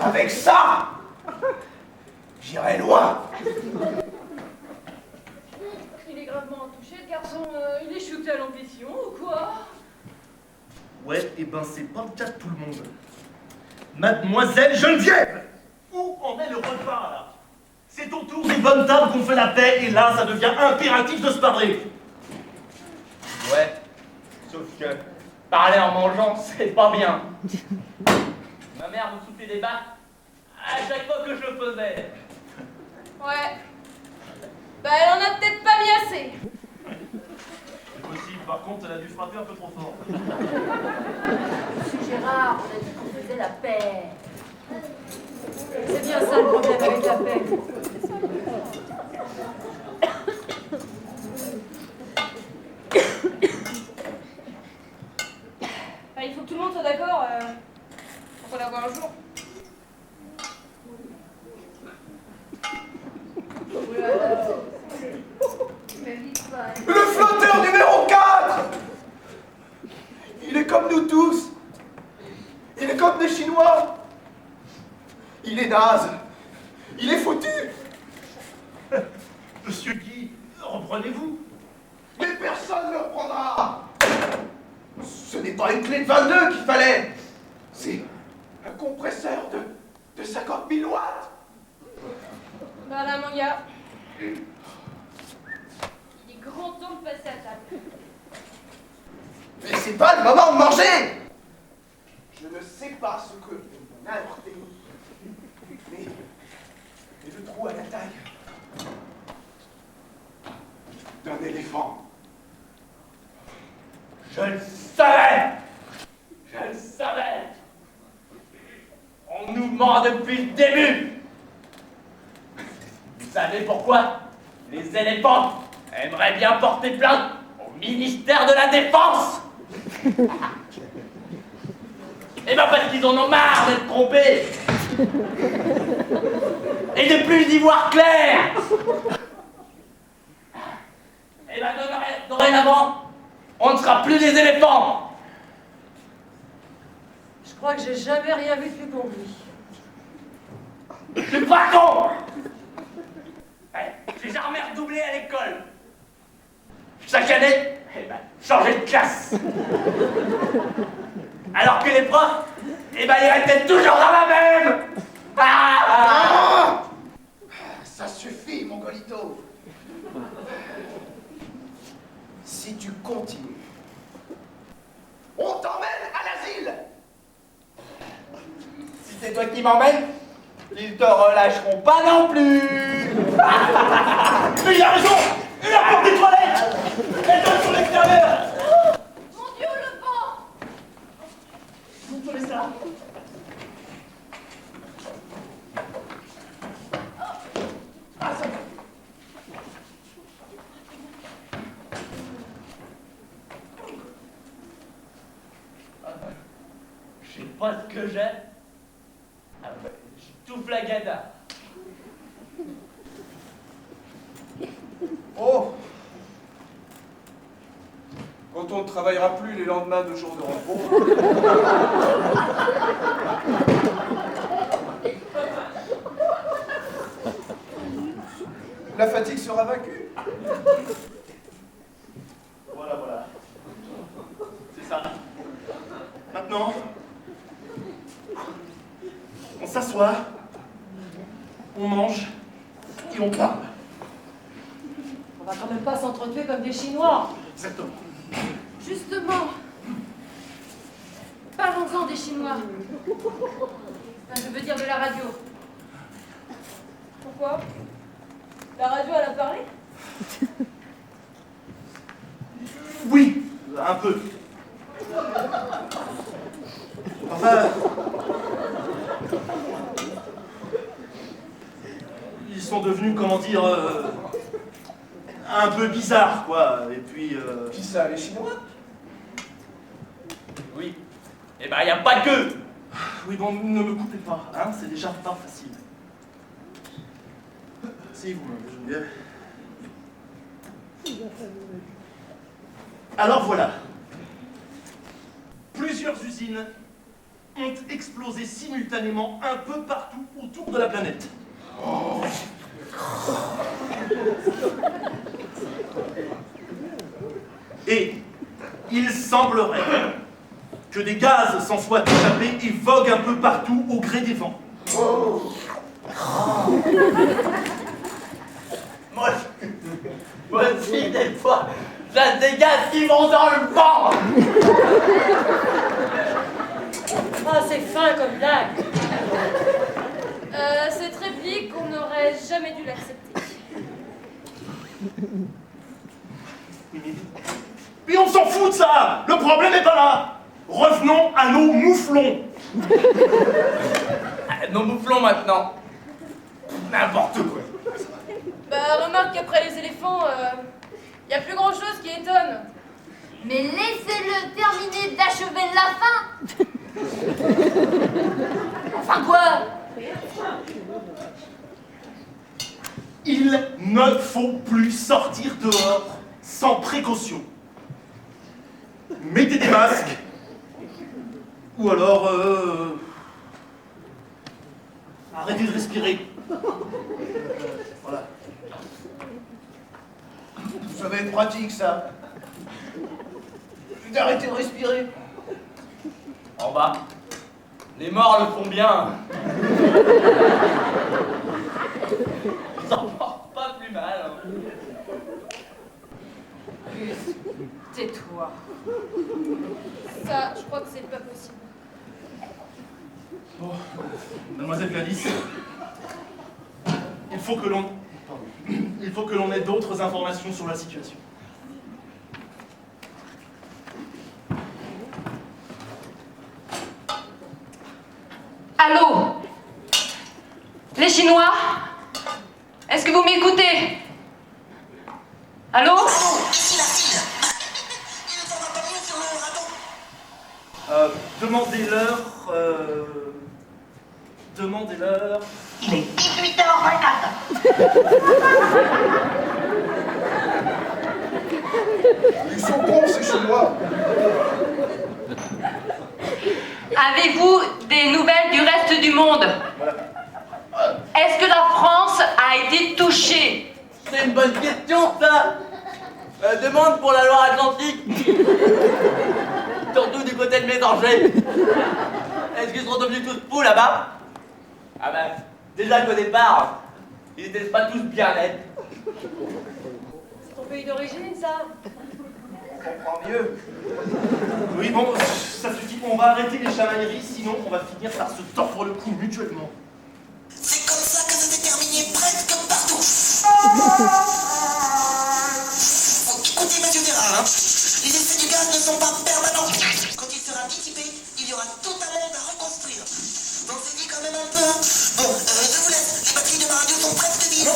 Avec ça, j'irai loin. Il est gravement touché, le garçon. Il est shooté à l'ambition ou quoi? Ouais, et ben c'est pas le cas de tout le monde. Mademoiselle Geneviève! Où en est le repas là? C'est autour des bonnes tables qu'on fait la paix et là ça devient impératif de se parler. Ouais, sauf que parler en mangeant, c'est pas bien. Ma mère me soufflait des battes à chaque fois que je le faisais. Ouais. Bah, elle en a peut-être pas mis assez. C'est possible, par contre elle a dû frapper un peu trop fort. Monsieur Gérard, on a dit qu'on faisait la paix. C'est bien ça le problème avec la paix. Bah, il faut que tout le monde soit d'accord pour la voir un jour. Le flotteur numéro 4! Il est comme nous tous. Il est comme des Chinois. Il est naze. Il est foutu. Monsieur Guy, reprenez-vous. Mais personne ne le reprendra. Ce n'est pas une clé de 22 qu'il fallait. C'est un compresseur de 50 000 watts. Voilà, mon gars. Il est grand temps de passer à table. Mais c'est pas le moment de manger. Je ne sais pas ce que vous m'en apportez. Mais le trou à la taille d'un éléphant. Je le savais! Je le savais! On nous ment depuis le début! Vous savez pourquoi les éléphants aimeraient bien porter plainte au ministère de la Défense? Eh ben parce qu'ils en ont marre d'être trompés! Et de plus y voir clair! Eh ben dorénavant, on ne sera plus des éléphants! Je crois que j'ai jamais rien vu de plus con que lui. Le braquon! J'ai jamais redoublé à l'école. Chaque année, eh ben, changer de classe. Alors que les profs, eh ben, ils restaient toujours dans la même. Ah, ça suffit, Mongolito. Si tu continues, on t'emmène à l'asile. Si c'est toi qui m'emmènes, ils te relâcheront pas non plus. Mais il a raison! La porte des toilettes! Elle donne sur l'extérieur! Mon Dieu, le vent! Vous tenez ça? Ah, ça va. Je sais pas ce que j'ai. Ah ben, j'étouffe la gada. Oh! Quand on ne travaillera plus les lendemains de jours de repos. La fatigue sera vaincue. Voilà, voilà. C'est ça. Maintenant, on s'assoit, on mange et on parle. On va quand même pas s'entretuer comme des Chinois. Exactement. Justement, parlons-en des Chinois. Enfin, je veux dire de la radio. Pourquoi? La radio, elle a parlé? Oui, un peu. Enfin, ils sont devenus, comment dire, un peu bizarres, quoi. Et puis... Qui ça, les Chinois? Oui. Eh ben, y a pas que. Oui, bon, ne me coupez pas, hein, c'est déjà pas facile. Si, vous m'avez Geneviève. Alors voilà. Plusieurs usines ont explosé simultanément un peu partout autour de la planète. Et il semblerait que des gaz s'en soient échappés et voguent un peu partout au gré des vents. Moi aussi, des fois, j'ai des gaz qui vont dans le vent. Ah, c'est fin comme blague. Cette réplique, on n'aurait jamais dû l'accepter. Mais on s'en fout de ça! Le problème n'est pas là! Revenons à nos mouflons! Nos mouflons maintenant. N'importe quoi! Bah, remarque qu'après les éléphants, y a plus grand chose qui étonne. Mais laissez-le terminer d'achever la fin. Enfin quoi? Il ne faut plus sortir dehors sans précaution. Mettez des masques. Ou alors, arrêtez de respirer. Voilà. Ça va être pratique, ça. D'arrêter de respirer. En bas, les morts le font bien. Ils s'en portent pas plus mal. Hein. Tais-toi. Ça, je crois que c'est pas possible. Bon, mademoiselle Gladys, il faut que l'on ait d'autres informations sur la situation. Allô? Les Chinois? Est-ce que vous m'écoutez? Allô? Ici la file. Il ne s'en va pas mieux sur le radeau. Demandez-leur. Il est 18h24. Ils sont cons, ces Chinois. Avez-vous des nouvelles du reste du monde? Est-ce que la France a été touchée? C'est une bonne question, ça. Demande pour la Loire-Atlantique. Surtout du côté de mes dangers. Est-ce qu'ils sont devenus tous fous là-bas? Ah ben, déjà qu'au départ, ils n'étaient pas tous bien nets. C'est ton pays d'origine, ça? On comprend mieux. Oui, bon, ça suffit. On va arrêter les chamailleries, sinon on va finir par se tordre le cou mutuellement. C'est comme ça que ça s'est terminé presque partout. Bon, écoutez, monsieur Gérard, les effets du gaz ne sont pas permanents. Quand il sera dissipé, il y aura tout un monde à reconstruire. Pensez-y quand même un peu. Bon, je vous laisse. Les batteries de ma radio sont presque vides.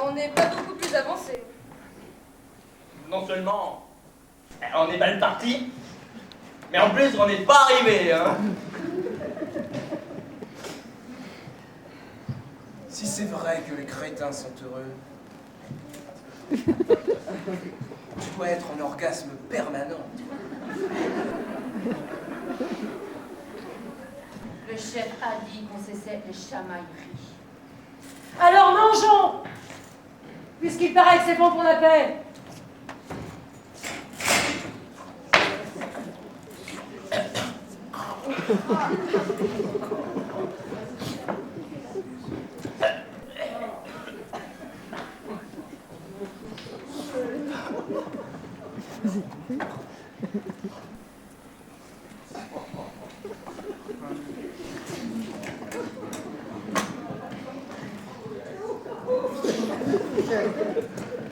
On n'est pas beaucoup plus avancé. Non seulement on est mal parti, mais en plus on n'est pas arrivé, hein. Si c'est vrai que les crétins sont heureux, tu dois être en orgasme permanent. Le chef a dit qu'on cessait les chamailleries. Alors mangeons! Puisqu'il paraît que c'est bon pour la paix.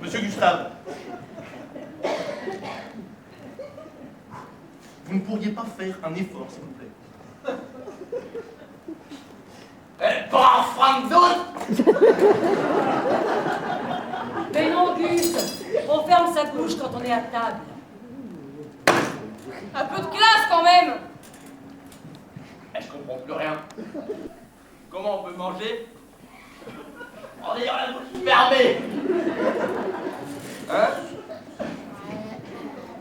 Monsieur Gustave, vous ne pourriez pas faire un effort, s'il vous plaît? Pour en prendre d'autres. Mais non, Auguste, on ferme sa bouche quand on est à table. Un peu de classe quand même. Je comprends plus rien. Comment on peut manger en ayant la bouche fermée? Hein?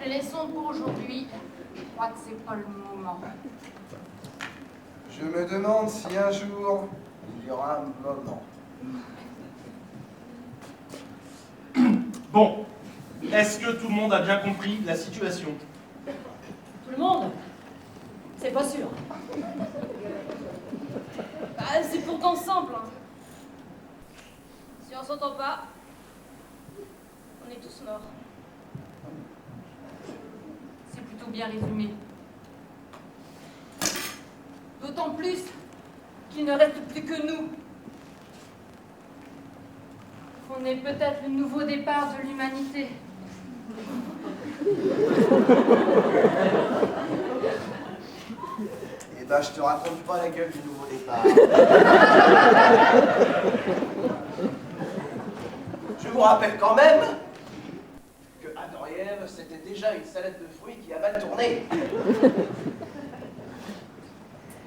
Laissons pour aujourd'hui. Je crois que c'est pas le moment. Je me demande si un jour, il y aura un moment. Bon, est-ce que tout le monde a bien compris la situation? Tout le monde? C'est pas sûr. C'est pourtant simple. Hein. Si on s'entend pas, on est tous morts. C'est plutôt bien résumé. D'autant plus qu'il ne reste plus que nous. On est peut-être le nouveau départ de l'humanité. Eh ben, je te raconte pas la gueule du nouveau départ. Je vous rappelle quand même que Adam et Ève, c'était déjà une salade de fruits qui a mal tourné.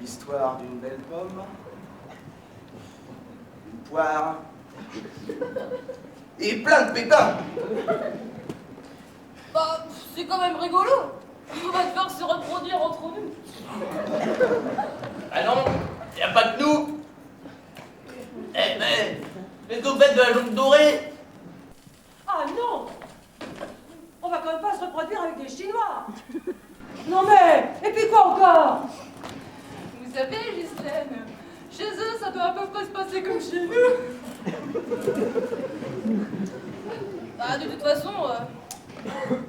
L'histoire d'une belle pomme, une poire et plein de pépins. Bah, c'est quand même rigolo. On va devoir se reproduire entre nous. Ah non, y a pas que nous. Eh mais, les au fait de la jaune dorée. Ah non! On va quand même pas se reproduire avec des Chinois! Non mais, et puis quoi encore? Vous savez, Ghislaine, chez eux, ça doit à peu près se passer comme chez nous. Bah, de toute façon,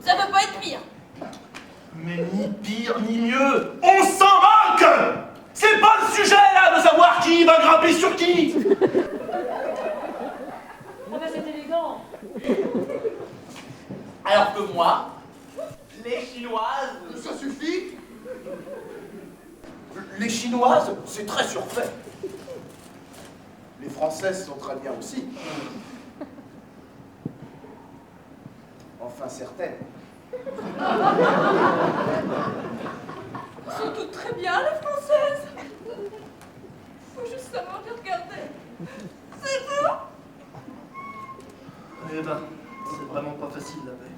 ça peut pas être pire. Mais ni pire ni mieux, on s'en moque! C'est pas le sujet là de savoir qui va grimper sur qui! Ah ben c'est élégant! Alors que moi, les Chinoises. Ça suffit. Les Chinoises, c'est très surfait. Les Françaises sont très bien aussi. Enfin, certaines. Elles sont toutes très bien, les Françaises. Faut juste savoir les regarder. C'est tout. Eh ben, c'est vraiment pas facile la paix.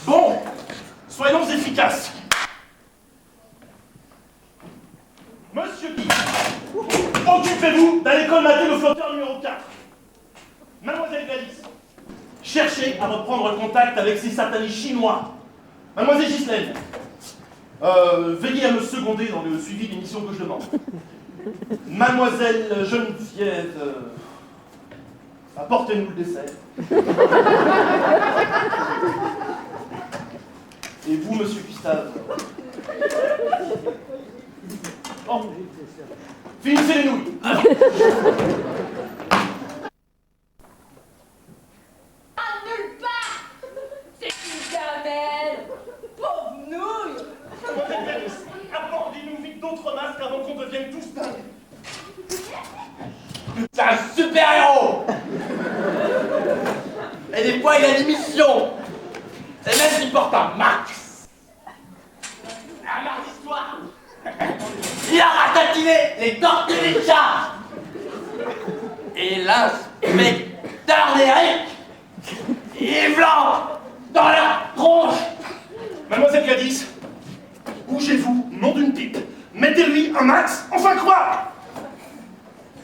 Bon, soyons efficaces. Monsieur Guy, occupez-vous d'aller colmater le flotteur numéro 4. Mademoiselle Gladys, cherchez à reprendre contact avec ces satanis chinois. Mademoiselle Ghislaine, veillez à me seconder dans le suivi des missions que je demande. Mademoiselle Geneviève, apportez-nous le dessert. Et vous, monsieur Gustave, oh, finissez les nouilles. Nulle part. C'est une gamelle. Pauvre nouille. Mademoiselle Gladys, apportez-nous vite d'autres masques avant qu'on devienne tous dingues. C'est un super-héros. Et des fois, il a des missions. Et même il porte un max. Un mardi soir, il a ratatiné les tortues des chats. Et l'inspecteur d'Eric, il est blanc dans la tronche. Mademoiselle Gladys, bougez-vous, nom d'une pipe. Mettez-lui un max, enfin quoi?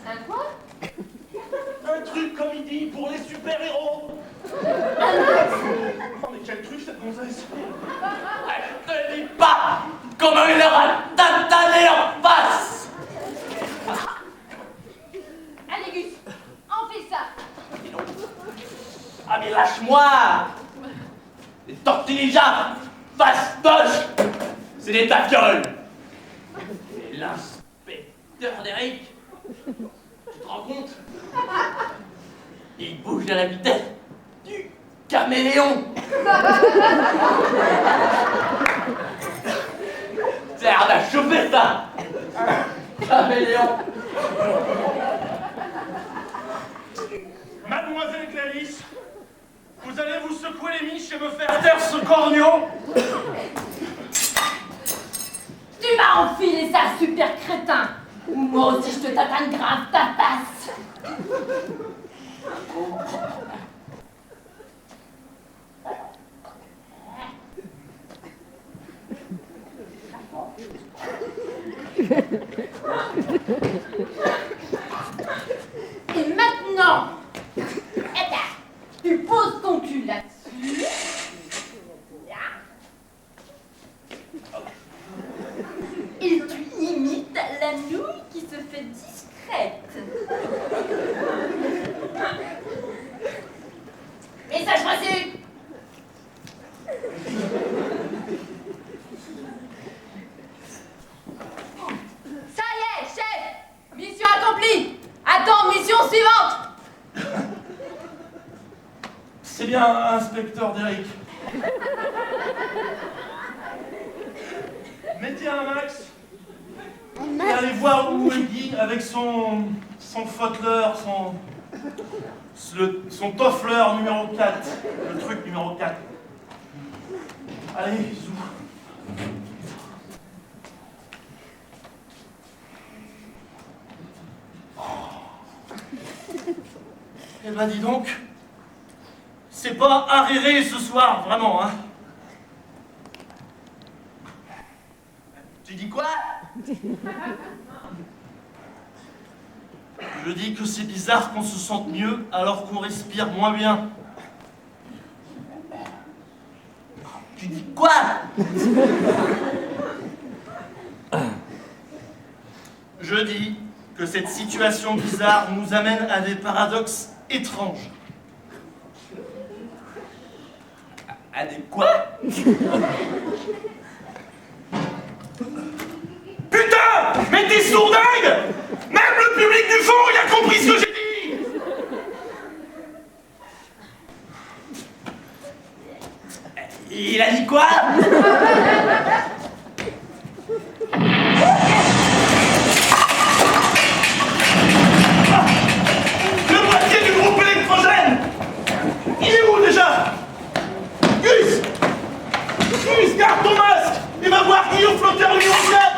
Un quoi? Un truc comme il dit pour les super-héros. Oh mais quel truc cette gonzesse. Je te dis pas comment il leur a tatané en face. Allez, Gus, on fait ça. Ah mais lâche-moi. Les tortillas face poche, c'est des tafioles. Et l'inspecteur d'Eric, tu te rends compte? Il bouge à la vitesse du caméléon. C'est l'air d'un chauffé ça. Caméléon. Mademoiselle Gladys, vous allez vous secouer les miches et me faire taire ce corneau. Tu m'as enfilé ça, super crétin. Moi aussi, je te tatane grave ta face. Et maintenant, tu poses ton cul là-dessus. Là. Et tu imites la nouille qui se fait discrète. Message reçu. Ça y est, chef. Mission accomplie. Attends, mission suivante. C'est bien, inspecteur d'Eric. Mettez un max et allez voir où est Guy avec son fottleur, son toffleur numéro 4. Le truc numéro 4. Allez, zou. Eh ben dis donc, c'est pas arriéré ce soir, vraiment, hein. Tu dis quoi? Je dis que c'est bizarre qu'on se sente mieux alors qu'on respire moins bien. Tu dis quoi? Je dis que cette situation bizarre nous amène à des paradoxes étranges. À des quoi? Putain! Mais t'es sourdingue! Même le public du fond, il a compris ce que j'ai dit! Il a dit quoi? Le moitié du groupe électrogène! Il est où déjà? Gus! Gus, garde ton masque! Et va voir qui au flotteur numéro 4!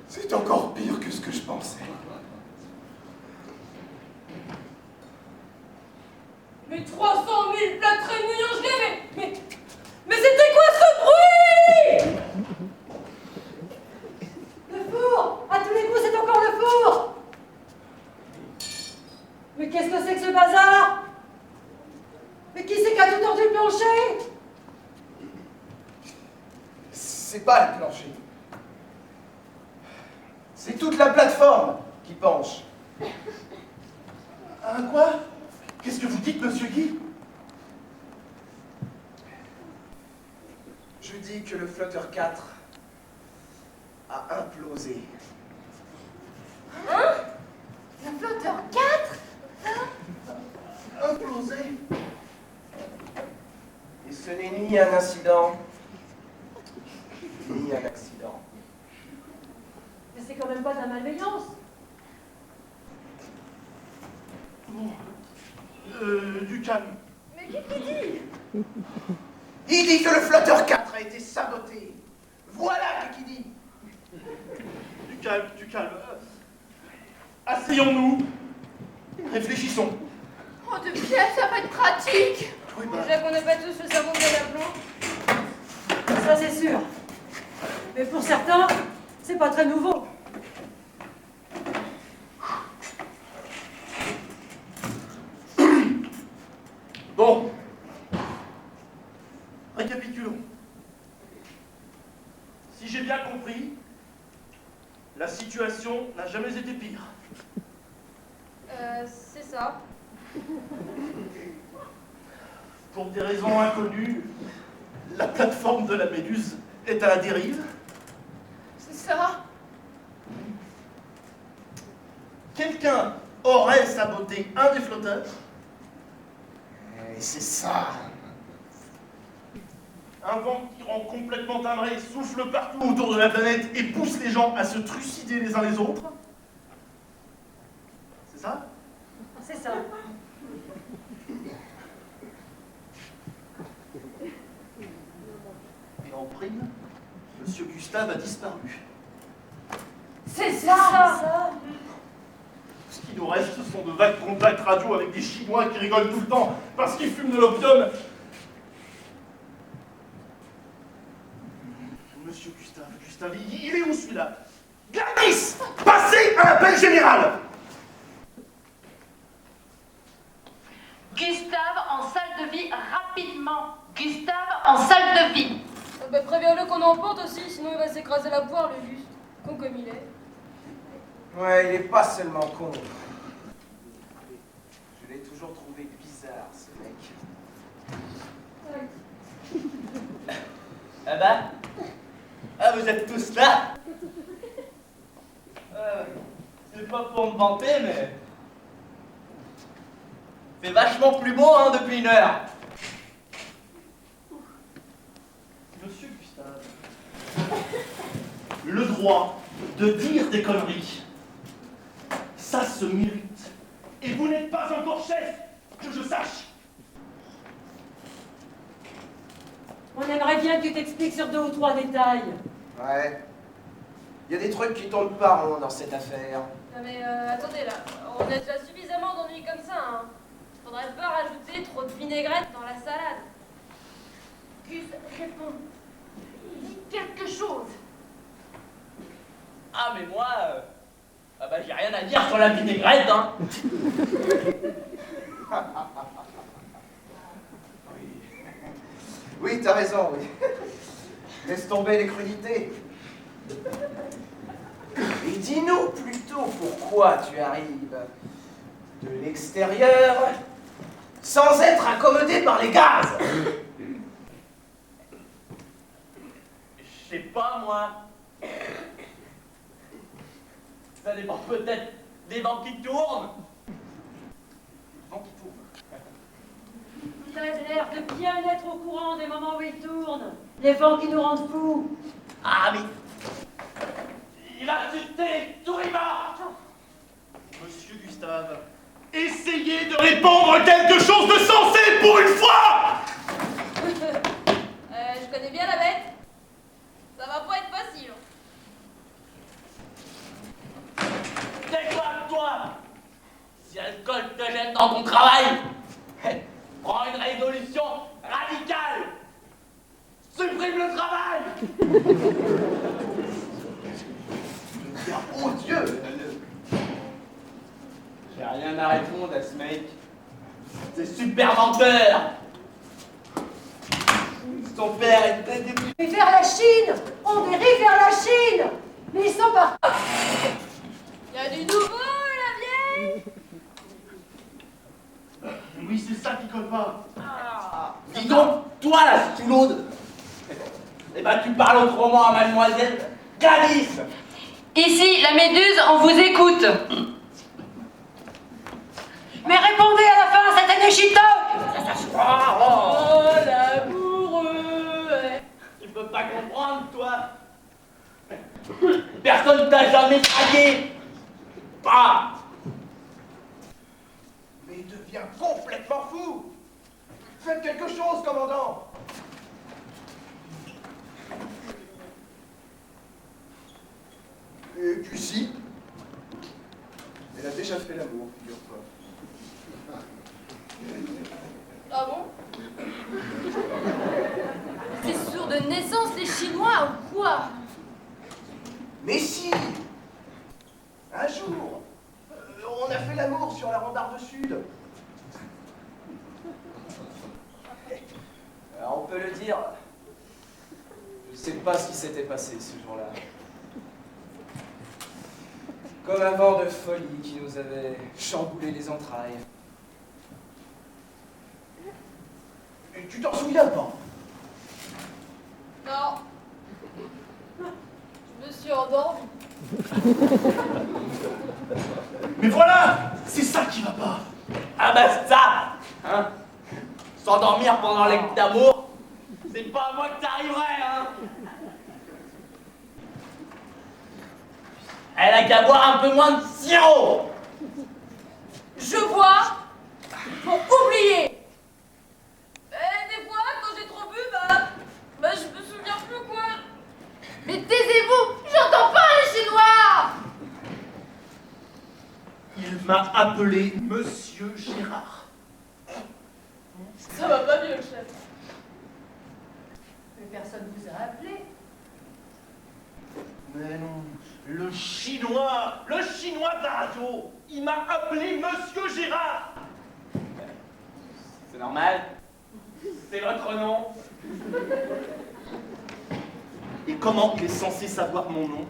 C'est encore pire que ce que je pensais. Mais 300 000 plâtrés mouillants gelés, mais c'était quoi ce bruit? Le four! À tous les coups, c'est encore le four! Mais qu'est-ce que c'est que ce bazar? Mais qui c'est qui a tout tordu le plancher? C'est pas le plancher. C'est toute la plateforme qui penche. Hein, quoi? Qu'est-ce que vous dites, monsieur Guy? Je dis que le flotteur 4 a implosé. Hein? Le flotteur 4? Implosé? Et ce n'est ni un incident, ni un accident. Mais c'est quand même pas de la malveillance. Du calme. Mais qu'est-ce qu'il dit? Il dit que le flotteur 4 a été saboté. Voilà ce qu'il dit. Du calme, du calme. Asseyons-nous. Réfléchissons. Oh, de pièce, ça va être pratique. Oui, bah, Déjà qu'on n'a pas tous le cerveau de la plante. Ça, c'est sûr. Mais pour certains, c'est pas très nouveau. bon. Récapitulons. Si j'ai bien compris, la situation n'a jamais été pire. C'est ça. Pour des raisons inconnues, la plateforme de la Méduse est à la dérive. C'est ça. Quelqu'un aurait saboté un des flotteurs. Et c'est ça. Un vent qui rend complètement timbré, souffle partout autour de la planète et pousse les gens à se trucider les uns les autres. C'est ça? C'est ça. Et en prime, Monsieur Gustave a disparu. C'est ça. Ce qui nous reste, ce sont de vagues contacts radio avec des Chinois qui rigolent tout le temps parce qu'ils fument de l'opium. Monsieur Gustave, il est où celui-là? Gladys, passez à l'appel général. Gustave en salle de vie rapidement. Gustave en salle de vie. Bah, préviens-le qu'on emporte aussi, sinon il va s'écraser la poire, le juste. Con comme il est. Ouais, il est pas seulement con. Je l'ai toujours trouvé bizarre, ce mec. Ah bah? Ah, vous êtes tous là? C'est pas pour me vanter, mais... c'est vachement plus beau, hein, depuis une heure. Monsieur Gustave, le droit de dire des conneries, ça se mérite. Et vous n'êtes pas encore chef, que je sache. On aimerait bien que tu t'expliques sur 2 ou 3 détails. Ouais. Il y a des trucs qui tournent pas rond dans cette affaire. Non mais attendez là, on a déjà suffisamment d'ennuis comme ça, hein. Faudrait pas rajouter trop de vinaigrette dans la salade. Gus, réponds. Dis quelque chose. Ah, mais moi... ah bah, j'ai rien à dire sur la vinaigrette, hein. Oui, t'as raison, oui. Laisse tomber les crudités. Et dis-nous plutôt pourquoi tu arrives de l'extérieur sans être accommodé par les gaz. Je sais pas, moi. Ça dépend peut-être des vents qui tournent. Vent qui tourne. Vous avez l'air de bien être au courant des moments où ils tournent. Les vents qui nous rendent fous. Ah, mais... Il a insulté Tourima. Monsieur Gustave, essayez de répondre quelque chose de sensé pour une fois. Je connais bien la bête. Ça va pas être facile. Déclare-toi. Si l'alcool te gêne dans ton travail, prends une résolution radicale. Supprime le travail. Oh Dieu! J'ai rien à répondre à ce mec. C'est super menteur. Ton père était des... Et vers la Chine. On dérive vers la Chine. Mais ils sont pas... Y a du nouveau, la vieille. Oui, c'est ça qui colle pas. Dis donc, toi la stoulaude. Eh ben tu parles autrement à mademoiselle Galice. Ici, la Méduse, on vous écoute. Mais répondez à la fin, c'est un échito. Oh, l'amoureux. Tu peux pas comprendre, toi. Personne t'a jamais dragué. Pas. Mais il devient complètement fou! Faites quelque chose, commandant! Et puis si, elle a déjà fait l'amour, figure-toi. Ah bon? C'est sûr de naissance les Chinois ou quoi? Mais si! Un jour, on a fait l'amour sur la rambarde sud. Alors on peut le dire, je sais pas ce qui s'était passé ce jour-là. Comme un vent de folie qui nous avait chamboulé les entrailles. Et tu t'en souviens pas? Non. Je me suis endormie. Mais voilà, c'est ça qui va pas. Ah bah ça, hein. S'endormir pendant l'acte d'amour, c'est pas à moi que t'arriverais, hein. Elle a qu'à boire un peu moins de sirop. Je bois pour oublier. Des fois, quand j'ai trop bu, bah je me souviens plus quoi. Mais taisez-vous, j'entends pas les Chinois. Il m'a appelé Monsieur Gérard. Ça va pas mieux, chef. Mais personne vous a appelé. Mais non, le chinois de la radio, il m'a appelé Monsieur Gérard. C'est normal. C'est votre nom. Et comment il est censé savoir mon nom?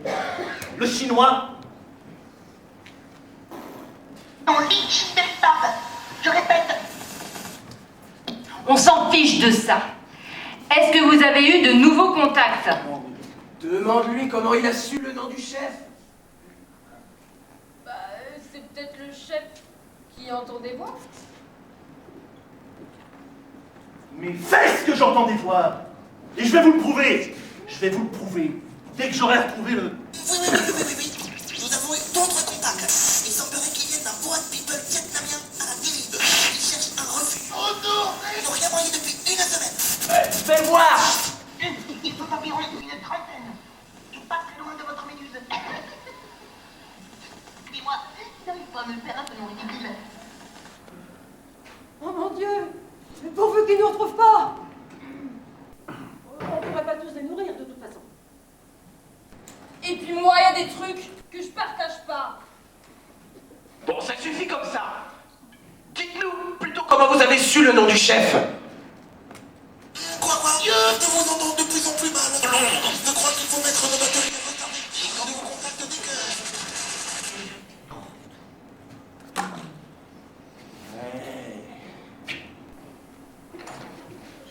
Le chinois? On lit Chibeltab. Je répète. On s'en fiche de ça. Est-ce que vous avez eu de nouveaux contacts? Demande-lui comment il a su le nom du chef. Bah, c'est peut-être le chef qui entend des voix. Mais fais ce que j'entends des voix. Et je vais vous le prouver. Je vais vous le prouver. Dès que j'aurai retrouvé le... Oui. Nous avons eu d'autres contacts. Il semblerait qu'ils viennent d'un boat people vietnamien à la dérive. Ils cherchent un refuge. Oh non! Ils n'ont rien moyen depuis une semaine. Fais voir. Il faut environ une trentaine. Et pas très loin de votre Méduse. Excusez-moi, j'arrive pas à me faire un peu mon ridicule. Oh mon Dieu. Mais pourvu qu'ils ne nous retrouvent pas. On pourrait pas tous les nourrir de toute façon. Et puis moi, il y a des trucs que je partage pas. Bon, ça suffit comme ça. Dites-nous plutôt comment vous avez su le nom du chef. Quoi, nous en entendons de plus en plus fait mal. Je crois qu'il faut mettre nos batteries retardées. Rendez-vous contact dès que...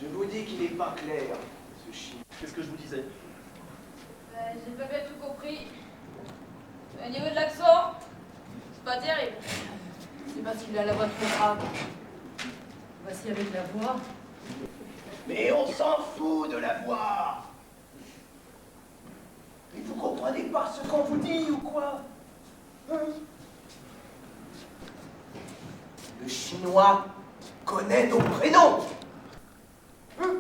Je vous dis qu'il n'est pas clair, ce chien. Qu'est-ce que je vous disais? J'ai pas bien tout compris. Au niveau de l'accent, c'est pas terrible. C'est parce qu'il a la voix trop grave. Voici avec la voix. Mais on s'en fout de la voix. Mais vous comprenez pas ce qu'on vous dit ou quoi? Hein? Le chinois connaît nos prénoms. Hein?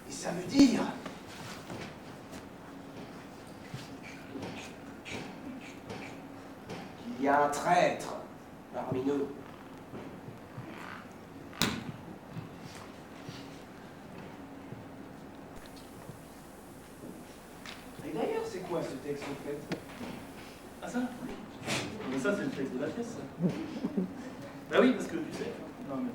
Et ça veut dire qu'il y a un traître parmi nous. Et d'ailleurs, c'est quoi ce texte en fait? Ah ça? Mais ça, c'est le texte de la pièce. Bah oui, parce que tu sais, non, mais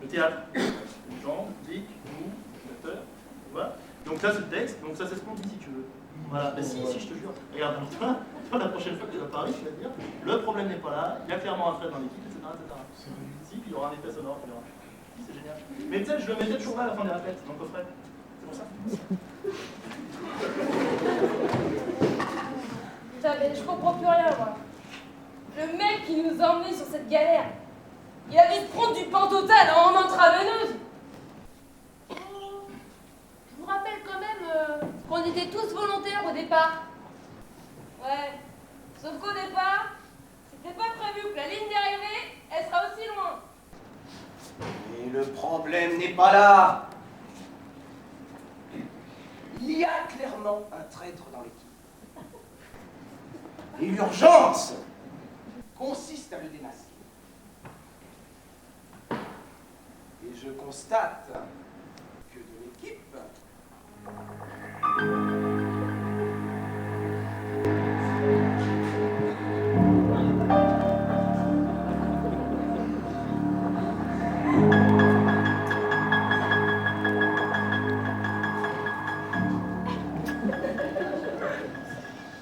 le théâtre, les gens, le public, nous, l'acteur, voilà. Donc ça, c'est le texte, donc ça, c'est ce qu'on dit si tu veux. Voilà, bah si, je te jure. Regarde, alors toi, la prochaine fois que tu vas parler, tu vas te dire, le problème n'est pas là, il y a clairement un trait dans l'équipe, etc., etc. Si, puis il y aura un effet sonore, tu verras. Si, c'est génial. Mais tu sais, je le mettais toujours là à la fin des répètes, dans le coffret. C'est pour ça. Putain, mais je comprends plus rien, moi. Le mec qui nous a emmenés sur cette galère, il avait se prendre du Pantotane en intraveineuse. Je vous rappelle quand même qu'on était tous volontaires au départ. Ouais. Sauf qu'au départ, c'était pas prévu que la ligne d'arrivée, elle sera aussi loin. Et le problème n'est pas là. Il y a clairement un traître dans l'équipe. Et l'urgence consiste à le démasquer. Et je constate que de l'équipe,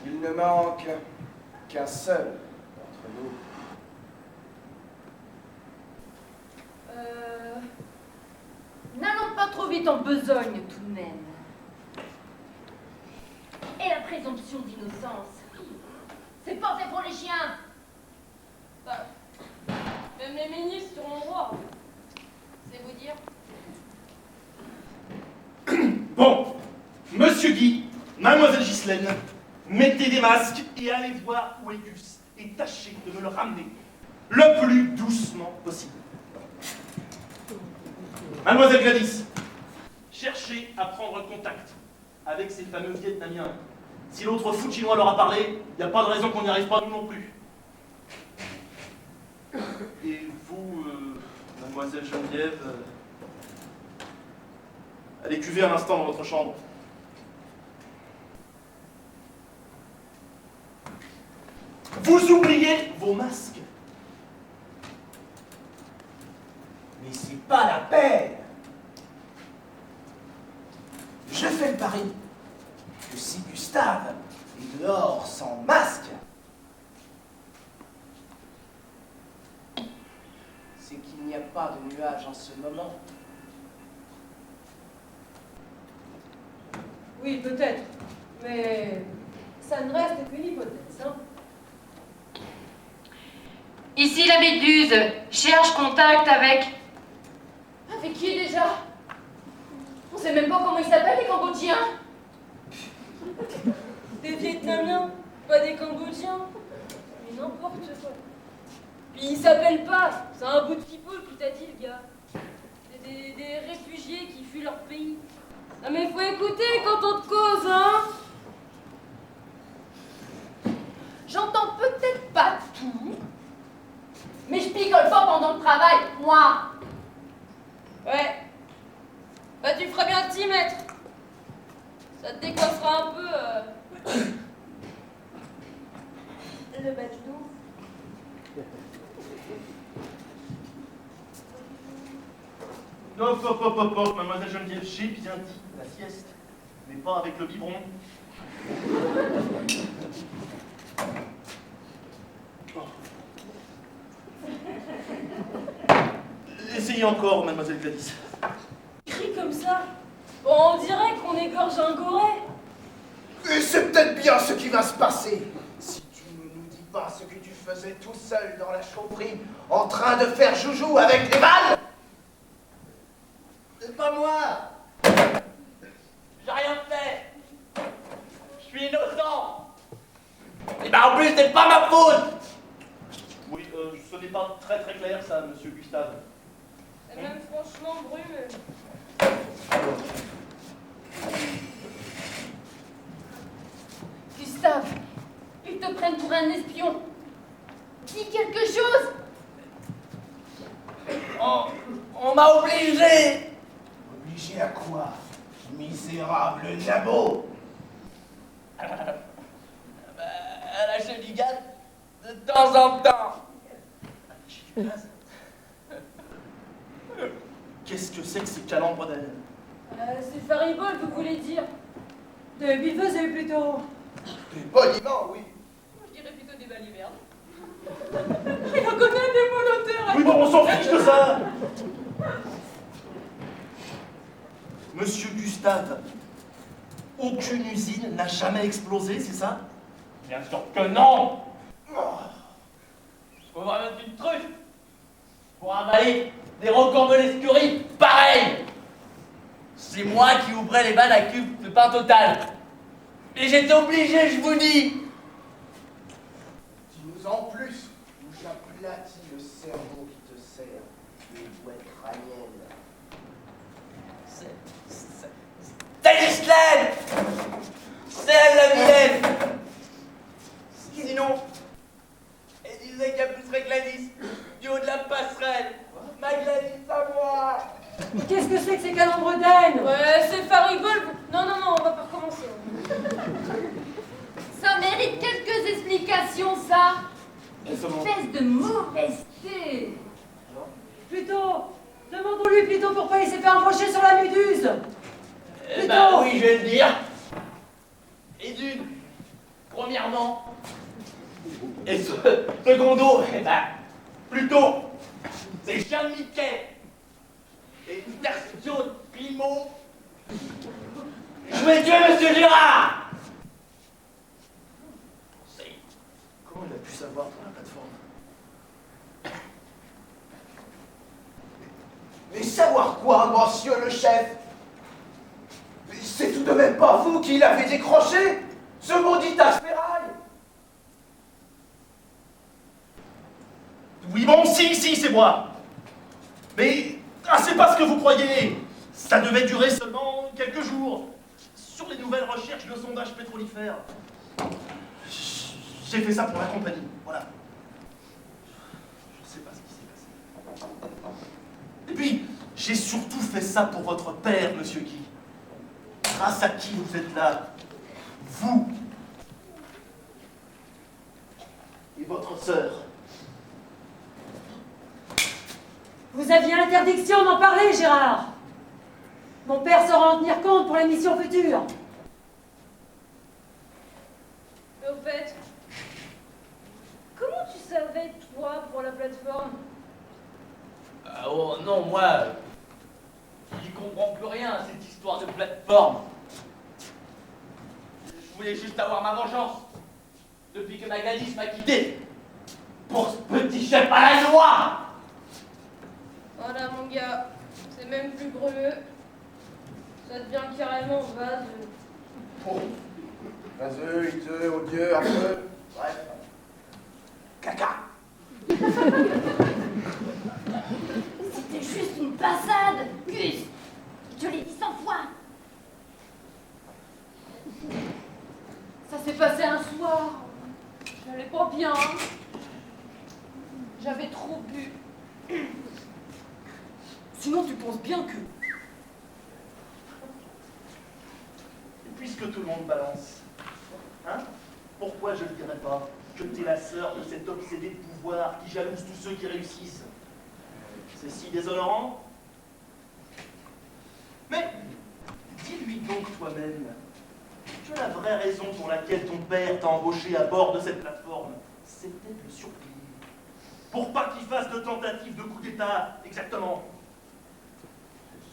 il ne manque qu'un seul d'entre nous. N'allons pas trop vite en besogne tout de même. Et la présomption d'innocence, c'est pas fait pour les chiens. Bah, même les ministres sur mon droit. C'est vous dire. Bon, Monsieur Guy, Mademoiselle Ghislaine, mettez des masques et allez voir où est Gus. Et tâchez de me le ramener le plus doucement possible. Mademoiselle Gladys, cherchez à prendre contact avec ces fameux Vietnamiens. Si l'autre fou chinois leur a parlé, il n'y a pas de raison qu'on n'y arrive pas nous non plus. Et vous, Mademoiselle Geneviève, allez cuver un instant dans votre chambre. Vous oubliez vos masques. Mais c'est pas la peine. Je fais le pari que si Gustave est dehors sans masque, c'est qu'il n'y a pas de nuage en ce moment. Oui, peut-être. Mais ça ne reste qu'une hypothèse, hein. Ici la Méduse, cherche contact avec... Avec qui déjà? On sait même pas comment ils s'appellent les Cambodgiens. Des Vietnamiens, pas des Cambodgiens. Mais n'importe quoi. Puis ils s'appellent pas, c'est un bout de pipeau tout a dit le gars. Des réfugiés qui fuient leur pays. Non mais faut écouter quand on te cause, hein. J'entends peut-être pas tout, mais je picole pas pendant le travail, moi. Ouais. Bah tu ferais bien de t'y mettre. Ça te décoiffera un peu le bas du dos. Hop, hop, hop, hop, hop, mademoiselle Geneviève, j'ai bien dit la sieste, mais pas avec le biberon. Essayez encore, mademoiselle Gladys. Crie comme ça. Bon, on dirait qu'on égorge un goré. Et c'est peut-être bien ce qui va se passer. Si tu ne nous dis pas ce que tu faisais tout seul dans la chaufferie, en train de faire joujou avec les balles. C'est pas moi. J'ai rien fait. Je suis innocent. Et ben en plus, c'est pas ma faute. Oui, ce n'est pas très très clair ça, monsieur Gustave. C'est même franchement brumeux. Gustave, ils te prennent pour un espion. Dis quelque chose. On m'a obligé. Obligé à quoi? Misérable nabo. À la chenigade, de temps en temps. Qu'est-ce que c'est que ces calembres d'aile? C'est faribole, vous voulez dire. Des billevesées plutôt. Des boniments, oui. Je dirais plutôt des balivernes. Il en connaît des monoteurs. Oui, bon, on s'en fiche de ça. Monsieur Gustave, aucune usine n'a jamais explosé, c'est ça? Bien sûr que non. Faut vraiment être une truffe pour avaler des rocambolesqueries pareilles. C'est moi qui ouvrais les vannes à cube de pain total. Et j'étais obligé, je vous dis. Dis-nous en plus, où j'aplatis le cerveau qui te sert de bouette crânienne. C'est Ghislaine. C'est elle la vilaine. Sinon, elle disait qu'elle pousserait Gladys du haut de la passerelle. Ma Gladys à moi. Qu'est-ce que c'est que ces calendres d'aine? Ouais, c'est faribole. Non, non, non, on va pas recommencer. Ça mérite quelques explications, ça. Espèce de mauvaiseté. Plutôt, demandons-lui plutôt pourquoi il s'est fait embaucher sur la Méduse. Eh ben oui, je vais le dire. Et d'une, premièrement, et secondo, eh ben, plutôt, c'est Jean Miquet et Tertio Primo. Je vais tuer Monsieur Gérard. Comment il a pu savoir pour la plateforme? Mais savoir quoi, monsieur le chef? C'est tout de même pas vous qui l'avez décroché, ce maudit Asferail. Oui, bon, si, c'est moi. Mais, c'est pas ce que vous croyez. Ça devait durer seulement quelques jours. Sur les nouvelles recherches de sondage pétrolifère. J'ai fait ça pour la compagnie, voilà. Je sais pas ce qui s'est passé. Et puis, j'ai surtout fait ça pour votre père, monsieur Guy. Grâce à qui vous êtes là? Vous. Et votre sœur. Vous aviez interdiction d'en parler, Gérard. Mon père saura en tenir compte pour les missions futures. Mais au fait, comment tu savais, toi, pour la plateforme? Oh non, moi, j'y comprends plus rien à cette histoire de plateforme. Je voulais juste avoir ma vengeance depuis que ma Gladys m'a quitté pour ce petit chef à la noix. Voilà, mon gars, c'est même plus brûleux. Ça devient carrément vase. Oh. Vaseux, hideux, odieux, affreux. Bref. Caca. C'était juste une passade, Gus. Je l'ai dit 100 fois. Ça s'est passé un soir. J'allais pas bien. J'avais trop bu. Sinon, tu penses bien que... Et puisque tout le monde balance, hein, pourquoi je ne dirais pas que t'es la sœur de cet obsédé de pouvoir qui jalouse tous ceux qui réussissent? C'est si déshonorant? Mais dis-lui donc toi-même que la vraie raison pour laquelle ton père t'a embauché à bord de cette plateforme, c'était de le surveiller. Pour pas qu'il fasse de tentative de coup d'État, exactement.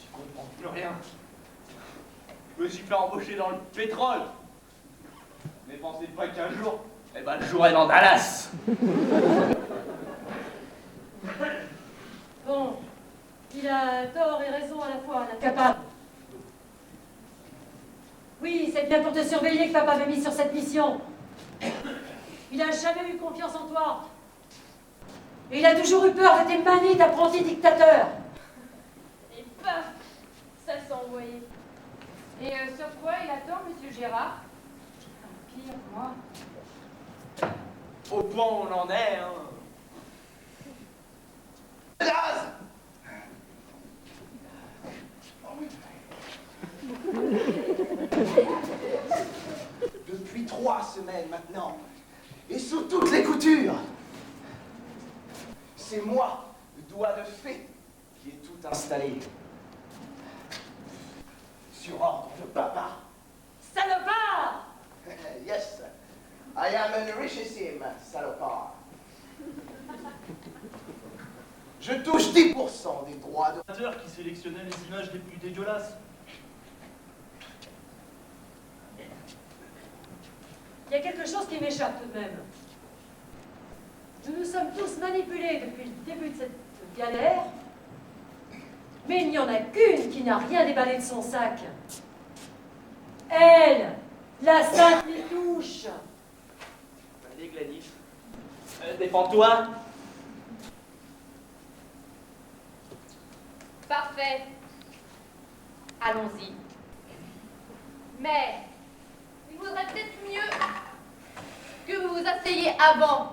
Je comprends plus rien. Je me suis fait embaucher dans le pétrole. Mais pensez pas qu'un jour, eh ben, je jouerai dans Dallas. Bon, il a tort et raison à la fois, incapable. Oui, c'est bien pour te surveiller que papa m'a mis sur cette mission. Il a jamais eu confiance en toi. Et il a toujours eu peur de tes manies d'apprenti dictateur. Et paf, ça s'est envoyé. Et sur quoi il a tort, monsieur Gérard? Pire, moi. Au point où on en est, hein. Gaz! Depuis 3 semaines maintenant, et sous toutes les coutures, c'est moi, le doigt de fée, qui ai tout installé. Sur ordre de papa. Salopard! Yes, I am un richissime salopard. Je touche 10% des droits de... Qui sélectionnait les images les plus dégueulasses. Il y a quelque chose qui m'échappe tout de même. Nous nous sommes tous manipulés depuis le début de cette galère, mais il n'y en a qu'une qui n'a rien déballé de son sac. Elle, la sainte Mitouche. Allez, Gladys. Défends-toi. Parfait. Allons-y. Mais il vaudrait peut-être mieux que vous vous asseyiez avant.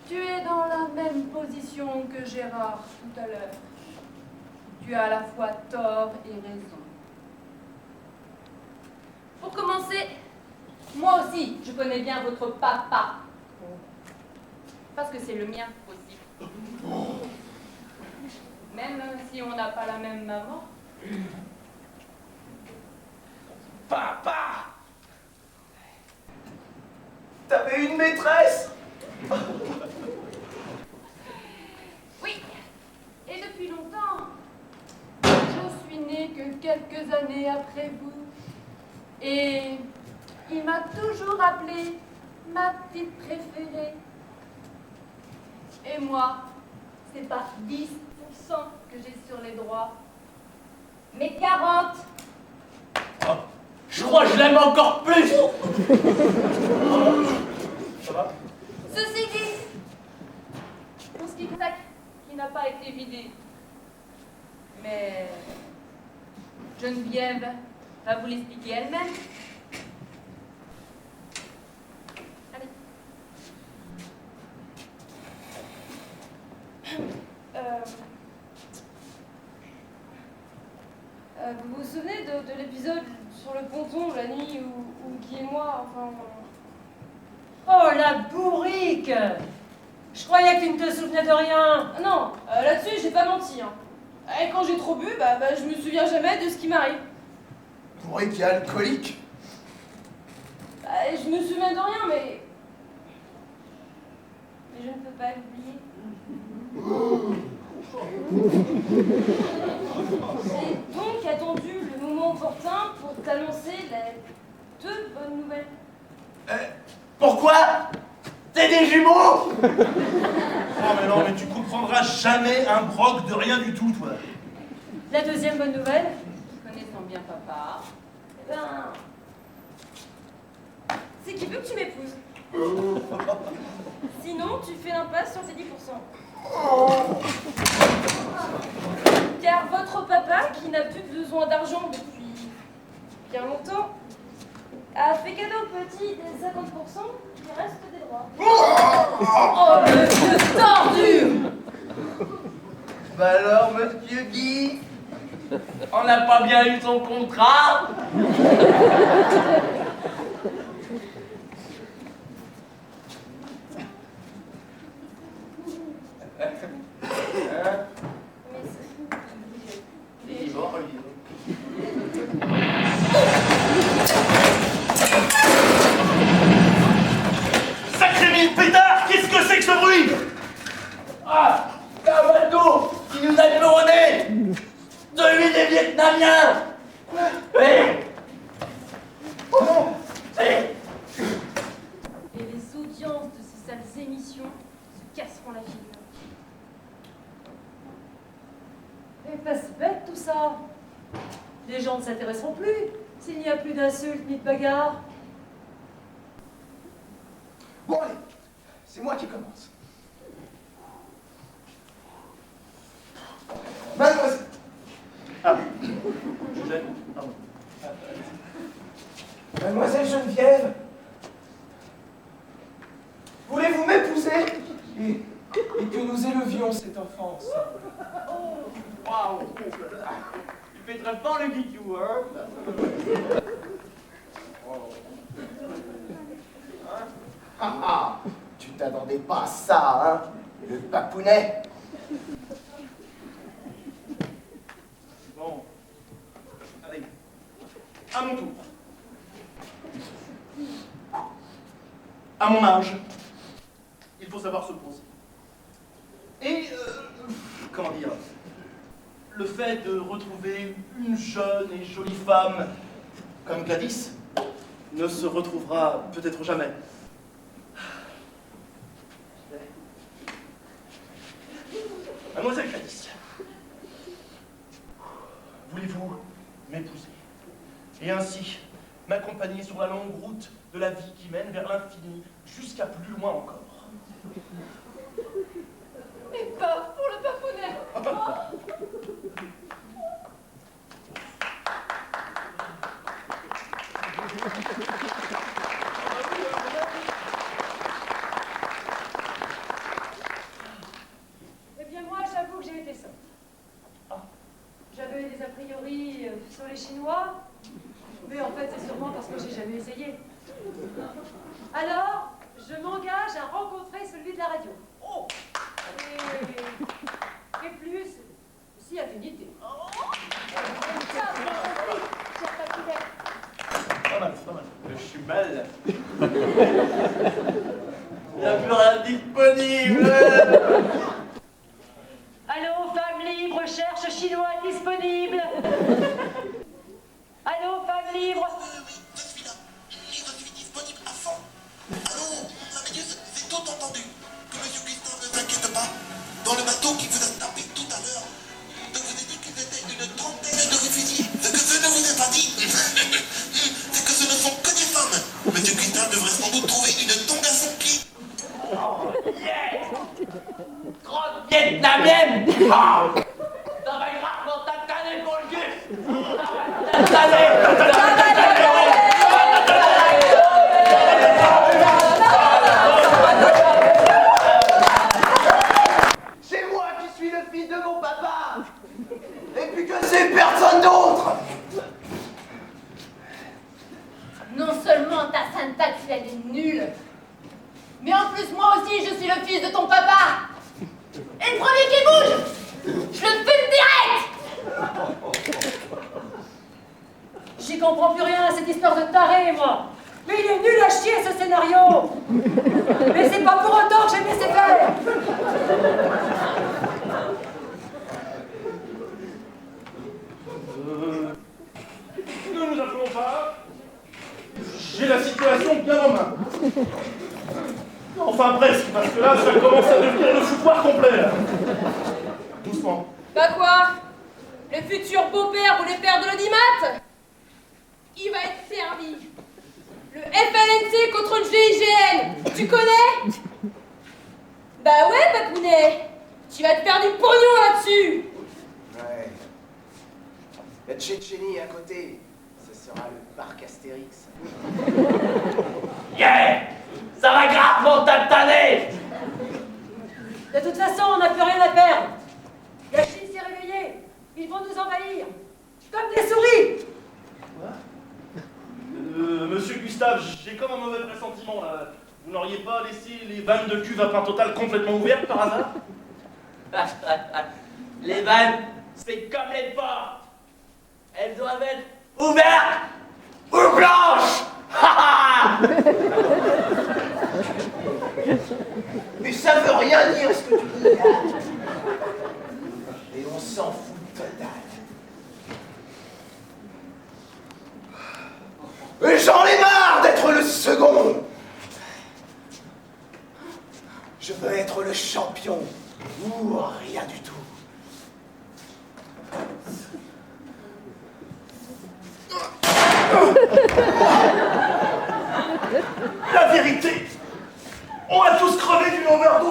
Tu es dans la même position que Gérard tout à l'heure. Tu as à la fois tort et raison. Pour commencer, moi aussi, je connais bien votre papa. Parce que c'est le mien aussi. Même si on n'a pas la même maman. Papa! T'avais une maîtresse? Oui, et depuis longtemps. Je suis née que quelques années après vous. Et il m'a toujours appelée ma petite préférée. Et moi, c'est pas 10% que j'ai sur les droits, mais 40. Oh, je crois que je l'aime encore plus. Ça va? Ceci dit, pour ce qui est sac qui n'a pas été vidé, mais Geneviève va vous l'expliquer elle-même. Allez. Vous vous souvenez de l'épisode sur le ponton la nuit où Guy et moi, enfin... Oh, la bourrique! Je croyais que tu ne te souvenais de rien. Ah non, là-dessus, j'ai pas menti. Hein. Et quand j'ai trop bu, je me souviens jamais de ce qui m'arrive. Bourrique et alcoolique? Je me souviens de rien, mais je ne peux pas l'oublier. J'ai donc attendu le moment opportun pour t'annoncer les 2 bonnes nouvelles. Pourquoi? T'es des jumeaux? Non, mais tu comprendras jamais un broc de rien du tout, toi. La deuxième bonne nouvelle? Connaissant bien papa, Eh ben... c'est qu'il veut que tu m'épouses. Sinon, tu fais l'impasse sur tes 10%. Car votre papa, qui n'a plus besoin d'argent depuis bien longtemps, a fait cadeau au petit des 50% qui restent des droits. oh le vieux tordu! Bah alors, monsieur Guy? On n'a pas bien eu son contrat? mien. Oui. Oh non. Et les audiences de ces sales émissions se casseront la figure. Et pas si bête tout ça. Les gens ne s'intéresseront plus s'il n'y a plus d'insultes ni de bagarres. Bon, allez, c'est moi qui commence. Mademoiselle. Ah, Joseph, pardon. Mademoiselle Geneviève, voulez-vous m'épouser et que nous élevions cet enfant ensemble? waouh. Il fait très fort le guitou, hein. Ah ah, tu t'attendais pas à ça, hein, le papounet? Bon. Allez. À mon tour. À mon âge, il faut savoir se poser. Et, comment dire, le fait de retrouver une jeune et jolie femme comme Gladys ne se retrouvera peut-être jamais. Mademoiselle Gladys, voulez-vous m'épouser et ainsi m'accompagner sur la longue route de la vie qui mène vers l'infini jusqu'à plus loin encore? Et pas pour le papounet. Eh bien moi, j'avoue que j'ai été sotte. J'avais des a priori sur les Chinois, mais en fait c'est sûrement parce que j'ai jamais essayé. Alors, je m'engage à rencontrer celui de la radio. Oh. Et plus, si affinité. Pas mal, pas mal. Je suis mal. Il n'y a plus rien disponible. Allô, femme libre, cherche chinois disponible. Allô, femme libre. Je suis là. Et je suis disponible à fond. Allô, la méduse, c'est tout entendu. Que monsieur Gustin ne t'inquiète pas. Dans le bateau qui vous a tapé tout à l'heure, je vous ai dit qu'ils étaient une trentaine de réfugiés. Ce que je ne vous ai pas dit, c'est que ce ne sont que des femmes. Monsieur Gustin devrait sans doute trouver une tongue à son pied. Oh, yeah. 30 vietnamiennes. Oh. Ça va gravement t'attaner pour le cul. Ça va C'est moi qui suis le fils de mon papa. Et puis que c'est personne d'autre. Non seulement ta sainte patrie elle est nulle, mais en plus moi aussi je suis le fils de ton papa. Et le premier qui bouge, je le fume direct. J'y comprends plus rien à cette histoire de taré, moi. Mais il est nul à chier ce scénario. Mais c'est pas pour autant que j'ai laissé faire. Ne nous appelons pas. J'ai la situation bien en main. Enfin presque, parce que là, ça commence à devenir le foutoir complet. Là. Doucement. Bah quoi? Le futur beau-père voulait faire de l'audimat? Il va être servi. Le FLNC contre le GIGN, tu connais? Bah ouais, papounet, tu vas te faire du pognon là-dessus. Ouais. La Tchétchénie à côté, ce sera le parc Astérix. Yeah. Ça va gravement t'attaner. De toute façon, on n'a plus rien à perdre. La Chine s'est réveillée. Ils vont nous envahir. Comme des souris. Monsieur Gustave, j'ai comme un mauvais pressentiment là. Vous n'auriez pas laissé les vannes de cuve à pain total complètement ouvertes par hasard? Les vannes, c'est comme les portes. Elles doivent être ouvertes ou blanches. Mais ça veut rien dire ce que tu dis là. Et on s'en fout total. J'en ai marre d'être le second. Je veux être le champion ou rien du tout. La vérité, on va tous crever d'une overdose.